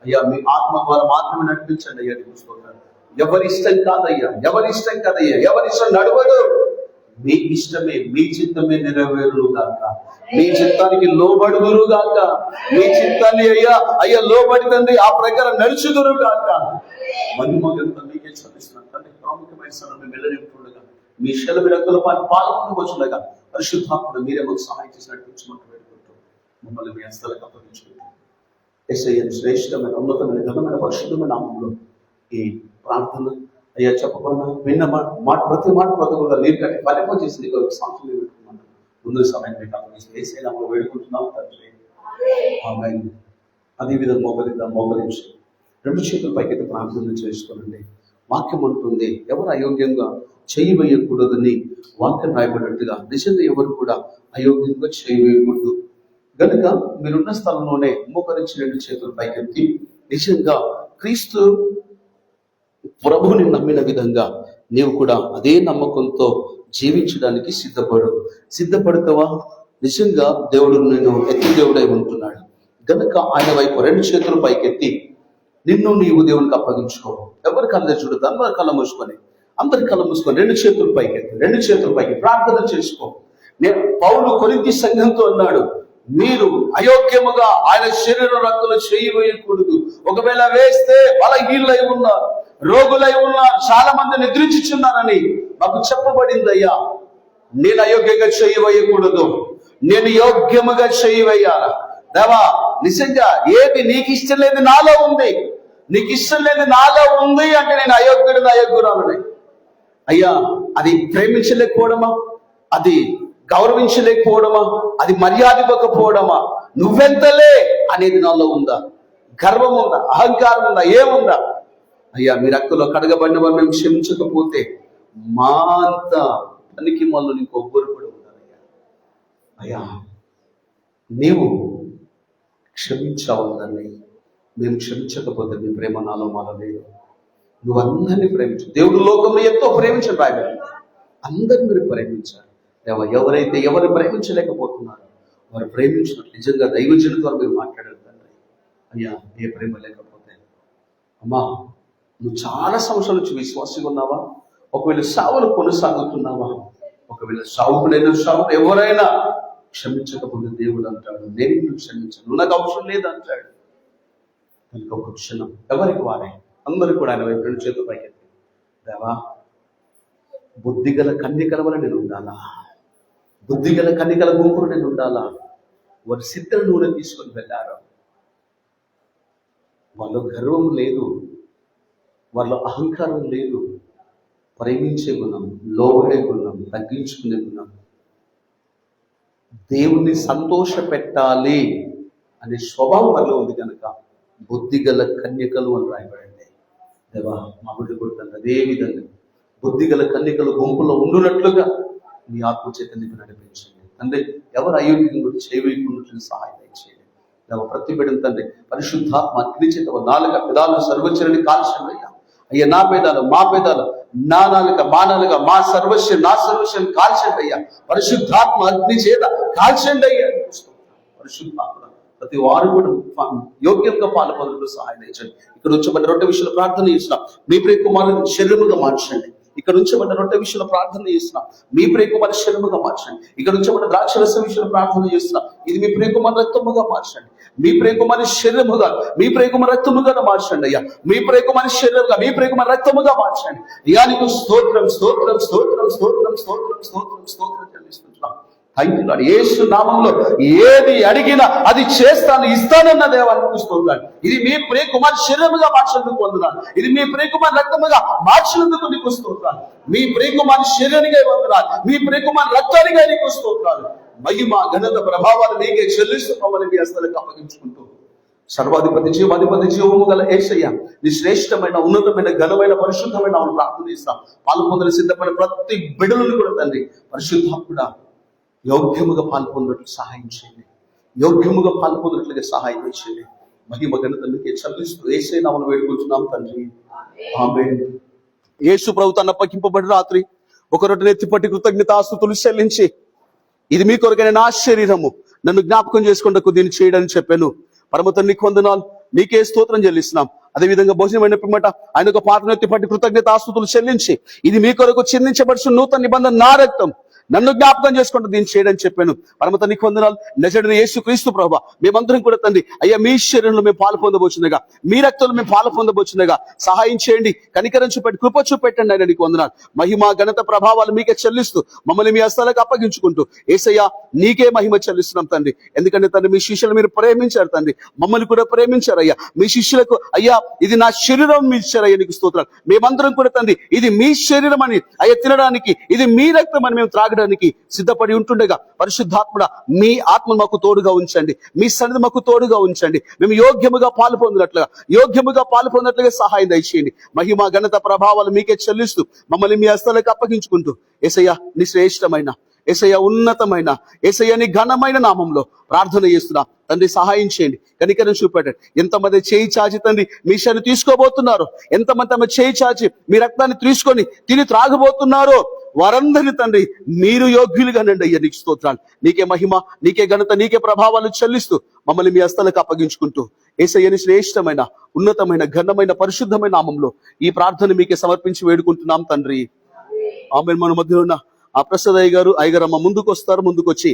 [SPEAKER 2] అయ్యా. మీ ఆత్మ ద్వారా మాత్రమే నడిపించండి అయ్యా. నీకు స్తోత్రాలు. ఎవరి ఇష్టం కాదయ్యా, ఎవరి ఇష్టం కాదయ్యా, ఎవరి ఇష్టం నడవదు. మీ ఇష్టమే, మీ చిత్తమే నెరవేరును గాక. మీ చిత్తానికి లోబడుదురు గాక. మీ చిత్తాన్ని అయ్యా లోబడి తండ్రి ఆ ప్రకారం నడుచుదురు గాక. మహిమగంతా మీకే చదివిస్తున్నాను తండ్రి. ప్రాముఖ్యమైన సమయం వెళ్ళనింటుండగా మీ శిలవి రక్తుల పాల్గొనవచ్చుండగా పరిశుద్ధాత్ముడు మీరే మాకు సహాయం చేసి నడిపించమంటూ వేడుకుంటూ మమ్మల్ని మీ హస్తాలకు అప్పగించుకుంటాం. యేసయ్య శ్రేష్టమైన ఉన్నతమైన ఘనమైన పరిశుద్ధమైన నామంలో ఈ ప్రార్థన అయ్యా చెప్పకుండా విన్న మాట ప్రతి మాట ప్రతిగా నీరు కట్టి ఫలింప చేసి నీకు సాక్షులు పెట్టుకున్నాను. ముందు సమయం మీకు అప్పగించి యేసయ్య నామములో వేడుకుంటున్నాం తండ్రి. ఆమేన్. అదేవిధంగా మోకరించి రెండు చేతుల పైకి ప్రార్థన చేసుకోనండి. వాక్యం అంటుంది ఎవరు అయోగ్యంగా చేయి వేయకూడదని వాక్యం రాయబడినట్టుగా నిజంగా ఎవరు కూడా అయోగ్యంగా చేయి వేయకూడదు. కనుక మీరున్న స్థలంలోనే మోకరించి రెండు చేతుల పైకెత్తి నిజంగా క్రీస్తు ప్రభువుని నమ్మిన విధంగా నీవు కూడా అదే నమ్మకంతో జీవించడానికి సిద్ధపడతావా? నిజంగా దేవుడు నేను ఎత్తి దేవుడై ఉంటున్నాడు గనుక ఆయన వైపు రెండు చేతులు పైకెత్తి నిన్ను నీవు దేవునికి అప్పగించుకో. ఎవరి కళ్ళ చూడదు, అందరి కళ్ళ మూసుకొని రెండు చేతులు పైకి ప్రార్థన చేసుకో. నేను పౌలు కొరింథీ సంఘంతో అన్నాడు, మీరు అయోగ్యముగా ఆయన శరీర రక్తులు చేయి వేయకూడదు. ఒకవేళ వేస్తే బలహీనులై ఉన్నారు, రోగులై ఉన్నారు, చాలా మంది నిద్రించుచున్నారని మాకు చెప్పబడిందయ్యా. నేను అయోగ్యంగా చేయి వేయకూడదు, నేను యోగ్యముగా చేయి వేయాల. దేవా నిజంగా ఏది నీకు ఇష్టం లేదు నాలో ఉంది, నీకు ఇష్టం లేదు నాలో ఉంది అంటే నేను అయోగ్యురాలని. అయ్యా అది ప్రేమించలేకపోవడమా, అది గౌరవించలేకపోవడమా, అది మర్యాద ఇవ్వకపోవడమా, నువ్వెంతలే అనేది నాలో ఉందా? గర్వం ఉందా? అహంకారం ఉందా? ఏముందా? అయ్యా మీ రక్తంలో కడగబడిన వారు మేము క్షమించకపోతే మా అంత పనికి మళ్ళీ నీకు ఒబ్బరు కూడా ఉండాలయ్యా. అయ్యా నీవు క్షమించావుందని మేము క్షమించకపోతే నీ ప్రేమ నాలో మాలో లేదు. నువ్వు అందరినీ ప్రేమించు. దేవుడు లోకంలో ఎంతో ప్రేమించడం రాయబడి అందరినీ మీరు ప్రేమించాలి. ఎవరైతే ఎవరు ప్రేమించలేకపోతున్నారో వారు ప్రేమించినట్టు నిజంగా దైవజనుల ద్వారా మీరు మాట్లాడారు తండ్రి. అయ్యా ఏ ప్రేమ లేకపోతే అమ్మా నువ్వు చాలా సంవత్సరాల నుంచి విశ్వాసంగా ఉన్నావా? ఒకవేళ సావులు కొనసాగుతున్నావా? ఒకవేళ సావుకులైన సావు ఎవరైనా క్షమించకపోతే దేవుడు అంటాడు, నేను నిన్ను క్షమించను, నువ్వు నాకు అవసరం లేదు అంటాడు. కనుక ఒక క్షణం ఎవరికి వారే అందరూ కూడా ఆయన వైపు రెండు చేతులు పైకెత్తి, దేవా బుద్ధిగల కన్యకల వల్ల నేను ఉండాలా, బుద్ధిగల కన్యకల గుంపులు నేను ఉండాలా. వారి సిద్ధ నూనె తీసుకొని వెళ్ళారు. వాళ్ళ గర్వం లేదు, వాళ్ళ అహంకారం లేదు, ప్రేమించే గుణం, లోబడే గుణం, తగ్గించుకునే గుణం, దేవుణ్ణి సంతోష పెట్టాలి అనే స్వభావం వల్ల ఉంది కనుక బుద్ధిగల కన్యకలు అని రాయబడండి. దేవా మా బిడ్డ కొడుతుంది అదే విధంగా బుద్ధిగల కన్యకలు గుంపులో ఉండునట్లుగా మీ ఆత్మ చైతన్యం నడిపించండి తండ్రి. ఎవరు అయోగ్యం కూడా చేయవేయకుండా సహాయం చేయండి. ప్రతి బిడ్డను తండ్రి పరిశుద్ధాత్మ అగ్ని చేత నాలుక పెదాలు సర్వచరణి కాల్చండి అయ్యా. అయ్యా నా పేదాలు మా పేదాలు నా నాలుక మా నాలుక మా సర్వస్వం నా సర్వస్వం కాల్చండి అయ్యా. పరిశుద్ధాత్మ అగ్ని చేత కాల్చండి అయ్యా. పరిశుద్ధాత్మ ప్రతి వారు కూడా యోగ్యంగా పాల్పొందుకు సహాయం చేయండి. ఇక్కడ నుంచి మన రొట్టె విషయంలో ప్రార్థన చేస్తున్నాం, మీ ప్రియ కుమారుని శరీరముగా మార్చండి. ఇక్కడ నుంచి మన రొట్టె విషయంలో ప్రార్థన చేస్తున్నాం, మీ ప్రియ కుమారుని శరీరముగా మార్చండి. ఇక్కడ నుంచి మన ద్రాక్ష రసం విషయంలో ప్రార్థన చేస్తున్నాం, ఇది మీ ప్రియ కుమారు రక్తముగా మార్చండి. మీ ప్రియ కుమారి శరీరముగా, మీ ప్రియ కుమారి రక్తముగా మార్చండి అయ్యా. మీ ప్రియ కుమారి శరీరముగా, మీ ప్రియ కుమారి రక్తముగా మార్చండి అయ్యా. నీకు స్తోత్రం స్తోత్రం స్తోత్రం స్తోత్రం స్తోత్రం స్తోత్రం స్తోత్రం చెల్లిస్తున్నాం. Thank you lord. యేసు నామములో ఏది అడిగినా అది చేస్తాను, ఇస్తానన్న దేవానికి స్తోత్రాలు. ఇది మీ ప్రియ కుమార్ శరీరముగా మార్చినందుకు వందనాలు. ఇది మీ ప్రియ కుమార్ రక్తముగా మార్చినందుకు నీకు స్తోత్రాలు. మీ ప్రియ కుమార్ శరీరానిగా వందనాలు, మీ ప్రియ కుమార్ రక్తానిగా నీకు స్తోత్రాలు. మహిమ ఘనత ప్రభావాలు నీకే చెల్లిస్తున్నామని మీ హస్తాలకు అప్పగించుకుంటూ సర్వాధిపతి జీవాధిపతి జీవము గల యేసయ్య నీ శ్రేష్టమైన ఉన్నతమైన ఘనమైన పరిశుద్ధమైన ప్రార్థన చేస్తాం. పాల్పొందలు సిద్ధపడిన ప్రతి బిడ్డలను కూడా తండ్రి పరిశుద్ధాత్ముడా యోగ్యముగా పాల్పొందినట్లు సహాయం చేయండి, యోగ్యముగా పాల్పొందినట్లుగా సహాయం చేయండి. మహిమ ఘనత మీకే చెల్లిస్తూ యేసయ్య నామమున వేడుకుంటున్నాం తండ్రి, ఆమేన్. యేసు ప్రభు తన అప్పగింపబడి రాత్రి ఒక రొట్టెను ఎత్తిపట్టి కృతజ్ఞతాస్తుతులు చెల్లించి, ఇది మీ కొరకైన నా శరీరము, నన్ను జ్ఞాపకం చేసుకుంటకు దీన్ని చేయడని చెప్పాను. పరమ తండ్రికి వందనాలు, నీకే స్తోత్రం చెల్లిస్తున్నాం. అదేవిధంగా భోజనమైన పిమ్మట ఆయన ఒక పాత్రను ఎత్తిపట్టి కృతజ్ఞతాస్తుతులు చెల్లించి, ఇది మీ కొరకు చిందించబడుచున్న నూతన నిబంధన నా రక్తం, నన్ను జ్ఞాపకం చేసుకుంటూ దీన్ని చేయడని చెప్పాను. పరమ తండ్రికి వందనాలు. నజరేయుడైన యేసు క్రీస్తు ప్రభువా మేమందరం కూడా తండ్రి అయ్యా మీ శరీరంలో మేము పాలు పొందబోచుండగా, మీ రక్తంలో మేము పాలు పొందబోచుండగా సహాయం చేయండి, కనికరం చూపెట్టి కృప చూపెట్టండి. ఆయన నీకు వందనాలు. మహిమ ఘనత ప్రభావాలు మీకే చెల్లిస్తూ మమ్మల్ని మీ హస్తాలకు అప్పగించుకుంటూ యేసయ్యా నీకే మహిమ చెల్లిస్తున్నాం తండ్రి. ఎందుకంటే తండ్రి మీ శిష్యులు మీరు ప్రేమించారు తండ్రి, మమ్మల్ని కూడా ప్రేమించారు అయ్యా. మీ శిష్యులకు అయ్యా ఇది నా శరీరం మీ ఇచ్చారయ్యా, నీకు స్తోత్రాలు. మేమందరం కూడా తండ్రి ఇది మీ శరీరం అని అయ్యా తినడానికి, ఇది మీ రక్తం అని మేము త్రాగడానికి సిద్ధపడి ఉంటుండగా పరిశుద్ధాత్ముడ మీ ఆత్మ మాకు తోడుగా ఉంచండి, మీ సన్నిధి మాకు తోడుగా ఉంచండి. మేము యోగ్యముగా పాలు పొందినట్లుగా సహాయం దయచేయండి. మహిమ ఘనత ప్రభావాలు మీకే చెల్లిస్తూ మమ్మల్ని మీ హస్తాలకు అప్పగించుకుంటూ యేసయ్యా నీ శ్రేష్టమైన, యేసయ్య ఉన్నతమైన, యేసయ్య నీ ఘనమైన నామంలో ప్రార్థన చేస్తున్నా తండ్రి. సహాయం చేయండి, కనికరం చూపెట్టండి. ఎంతమంది చేయి చాచి తండ్రి మీ శరీరాన్ని తీసుకోబోతున్నారు, ఎంతమంది తమ చేయి చాచి మీ రక్తాన్ని తీసుకొని తిని త్రాగబోతున్నారో వారందరినీ తండ్రి మీరు యోగ్యులుగా నండి అయ్యా. నీకు స్తోత్రాలు, నీకే మహిమ, నీకే ఘనత, నీకే ప్రభావాలు చెల్లిస్తూ మమ్మల్ని మీ హస్తాలకు అప్పగించుకుంటూ యేసయ్యని శ్రేష్టమైన, ఉన్నతమైన, ఘనమైన, పరిశుద్ధమైన నామంలో ఈ ప్రార్థన మీకే సమర్పించి వేడుకుంటున్నాం తండ్రి, ఆమేన్. మన మధ్యలో ఉన్న ఆ ప్రసాద్ అయ్యగారు అమ్మ ముందుకు వస్తారు. ముందుకు వచ్చి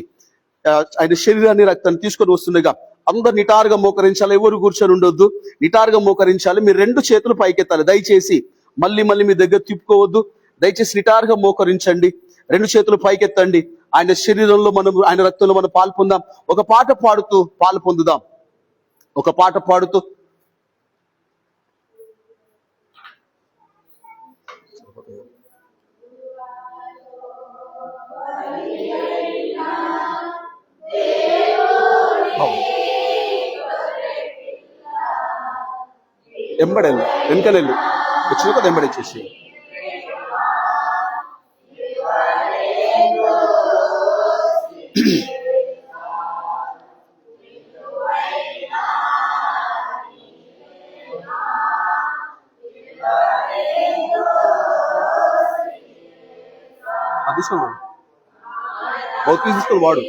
[SPEAKER 2] ఆయన శరీరాన్ని రక్తాన్ని తీసుకొని వస్తుండగా అందరు నిటారుగా మోకరించాలి, ఎవరు కూర్చొని ఉండొద్దు, నిటారుగా మోకరించాలి. మీరు రెండు చేతులు పైకెత్తాలి, దయచేసి మళ్ళీ మీ దగ్గర తిప్పుకోవద్దు. దయచేసి నిటారుగా మోకరించండి, రెండు చేతులు పైకెత్తండి. ఆయన శరీరంలో మనం, ఆయన రక్తంలో మనం పాలు పొందాం. ఒక పాట పాడుతూ పాలు పొందుదాం, ఒక పాట పాడుతూ. ఎంబడెళ్ళు, వెనకలెళ్ళు, వచ్చిన కదా ఎంబడేసేసి. అది తీసుకొని వాడు.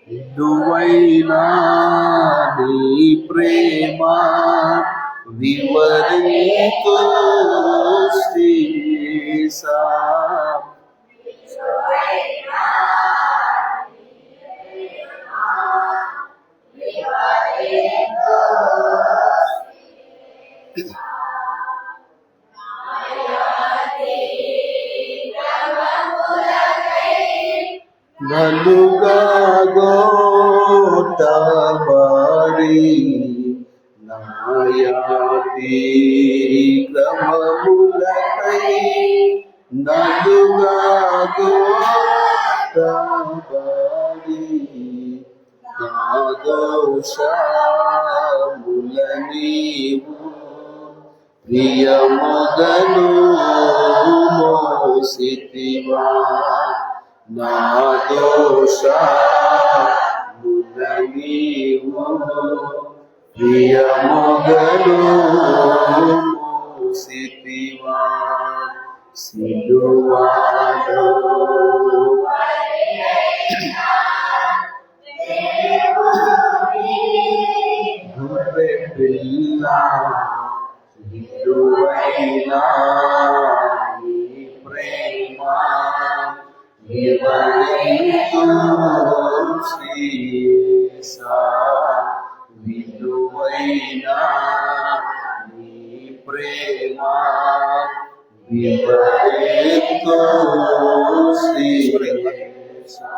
[SPEAKER 2] విడువైనా నీ ప్రేమ వివరింతు శ్రీసా. నలుగా గోటబడి నాయాతి క్రమములకై నలుగా గోటబడి నా దోషముల నీవు ప్రియముగను మోసితివా. నా దోషముల నీవు ప్రియముగను మోసితివా. సిలువలో గొర్రె పిల్ల విలువైనా నీ ప్రేమ వివరింతు శ్రీసా. విలువైనా నీ ప్రేమ వివరింతు శ్రీసా.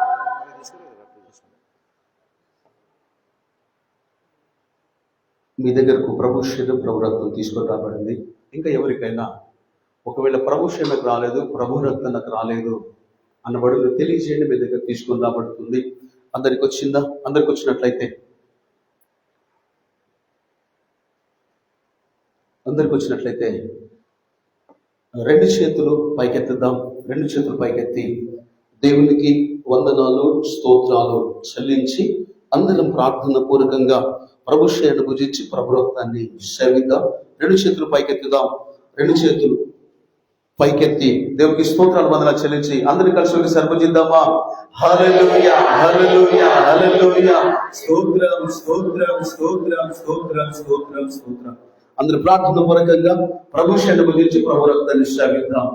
[SPEAKER 2] మీ దగ్గరకు ప్రభు శరీరం ప్రభు రక్తం తీసుకొని రాబడింది. ఇంకా ఎవరికైనా ఒకవేళ ప్రభు శరీరం రాలేదు, ప్రభు రక్తం నాకు రాలేదు అన్నబడులు తెలియజేయండి. మీ దగ్గర తీసుకొని రాబడుతుంది. అందరికి వచ్చిందా? అందరికి వచ్చినట్లయితే రెండు చేతులు పైకెత్తుదాం. రెండు చేతులు పైకెత్తి దేవునికి వందనాలు స్తోత్రాలు చెల్లించి అందరం ప్రార్థన పూర్వకంగా ప్రభు శరీరాన్ని భుజించి ప్రభు రక్తాన్ని సేవిద్దాం. రెండు చేతులు పైకెత్తుదాం. రెండు చేతులు పైకెత్తి దేవునికి స్తోత్రాలు వందనాలు చెల్లించి అందరినీ కలిసి ఒకసారి భుజిద్దామా. హల్లెలూయా హల్లెలూయా హల్లెలూయా. స్తోత్రం స్తోత్రం స్తోత్రం స్తోత్రం స్తోత్రం స్తోత్రం. అందరూ ప్రార్థన పూర్వకంగా ప్రభు శరీరాన్ని భుజించి ప్రభు రక్తాన్ని సేవిద్దాం.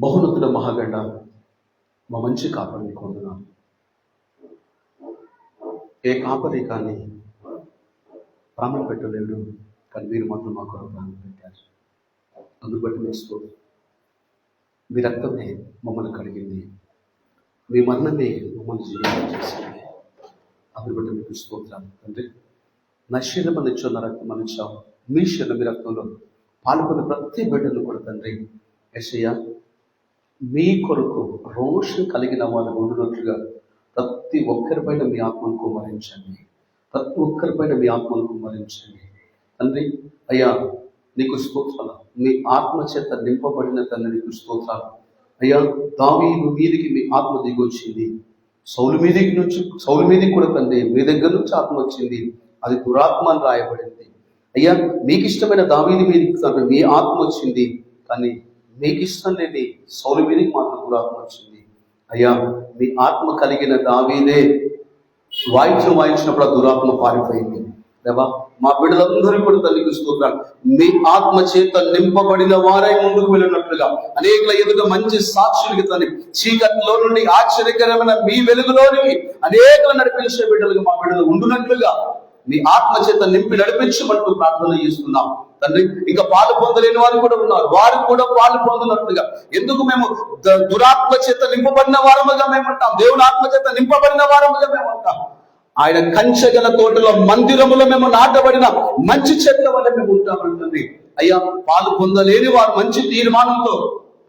[SPEAKER 2] బహునతుల మహాగండ మా మంచి కాపరిని కొంటున్నాను. ఏ కాపరి కానీ ప్రాణం పెట్టలేడు, కానీ మీరు మాత్రం మా కొరకు ప్రాణం పెట్టారు. అందుబట్టి మీకు మీ రక్తమే మమ్మల్ని కడిగింది, మీ మరణమే మమ్మల్ని జీవితం చేసింది. అందుని బట్టి మీకు స్తోత్రాలు తండ్రి. నా శరీరం అనిచ్చో, నా రక్తం అనిచ్చావు. మీ శరీరం మీ రక్తంలో పాల్గొన్న ప్రతి బిడ్డను కూడా తండ్రి యేసయ్య మీ కొరకు రోషం కలిగిన వాళ్ళు ఉండినట్లుగా ప్రతి ఒక్కరిపైన మీ ఆత్మను కుమ్మరించండి. ప్రతి ఒక్కరిపైన మీ ఆత్మను కుమ్మరించండి తండ్రి. అయ్యా నీకు స్తోత్రాలు. మీ ఆత్మ చేత నింపబడిన తండ్రి నీకు స్తోత్రాలు. అయ్యా దావీదు మీదికి మీ ఆత్మ దిగొచ్చింది, సౌలు మీదికి కూడా తండ్రి మీ దగ్గర నుంచి ఆత్మ వచ్చింది, అది దురాత్మ అని రాయబడింది. అయ్యా మీకు ఇష్టమైన దావీదు మీదికి తండ్రి మీ ఆత్మ వచ్చింది, కానీ మీకు ఇష్టం లేని సౌలు మీదికి మాత్రం దురాత్మ వచ్చింది. అయ్యా మీ ఆత్మ కలిగిన దావీదే వాయిద్యం వాయించినప్పుడు ఆ దురాత్మ పారిపోయింది. దేవా మా బిడ్డలందరూ కూడా తల్లికి స్తోత్రాలు. మీ ఆత్మ చేత నింపబడిన వారై ముందుకు వెళ్ళినట్లుగా అనేకుల ఎదుట మంచి సాక్షులకి తండ్రి చీకట్లో నుండి ఆశ్చర్యకరమైన మీ వెలుగులోని అనేకులు నడిపించే బిడ్డలుగా మా బిడ్డలు ఉండునట్లుగా మీ ఆత్మ చేత నింపి నడిపించమంటూ ప్రార్థన చేస్తున్నాం తండ్రి. ఇంకా పాలు పొందలేని వారు కూడా ఉన్నారు, వారు కూడా పాలు పొందినట్లుగా. ఎందుకు మేము దురాత్మ చేత నింపబడిన వారముగా మేము ఉంటాం, దేవుని ఆత్మ చేత నింపబడిన వారముగా మేము ఉంటాం. ఆయన కంచెగల తోటలో మందిరములో మేము నాటబడిన మంచి చెట్ల వల్ల మేము ఉంటామంటుంది. అయ్యా, పాలు పొందలేని వారు మంచి తీర్మానంతో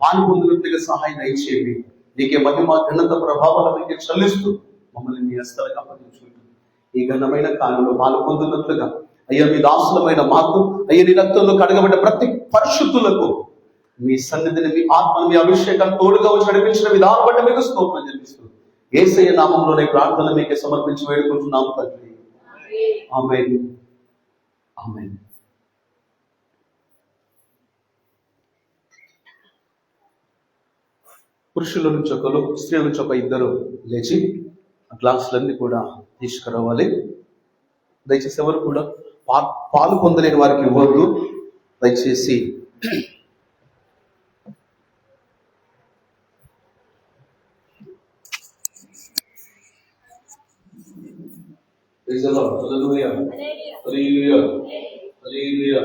[SPEAKER 2] పాలు పొందినట్లుగా సహాయం దయచేయండి. నీకే మహిమ ఘనత ప్రభావాల మీకే చెల్లిస్తూ మమ్మల్ని మీ హస్తాలకు అప్పగించుకుంటుంది. ఈ ఘనమైన కాలంలో పాలు పొందినట్లుగా అయ్యా, మీ దాసులమైన మాకు అయ్యా, నీ రక్తంలో కడగబడ్డ ప్రతి పరిశుద్ధులకు మీ సన్నిధిని, మీ ఆత్మను, మీ అభిషేకాన్ని తోడుగా వచ్చి నడిపించిన విధానం బట్టి మీకు స్తోత్రం చెల్లిస్తుంది. యేసయ్య నామములోనే ప్రార్థన మీకే సమర్పించి వేడుకుంటున్నాము తండ్రి. ఆమేన్, ఆమేన్. పురుషుల నుంచి ఒకరు, స్త్రీల నుంచి ఒక ఇద్దరు లేచి ఆ గ్లాసులన్నీ కూడా తీసుకురావాలి. దయచేసి ఎవరు కూడా పాలు పొందలేని వారికి ఇవ్వద్దు. దయచేసి హల్లెలూయా, హల్లెలూయా, హల్లెలూయా.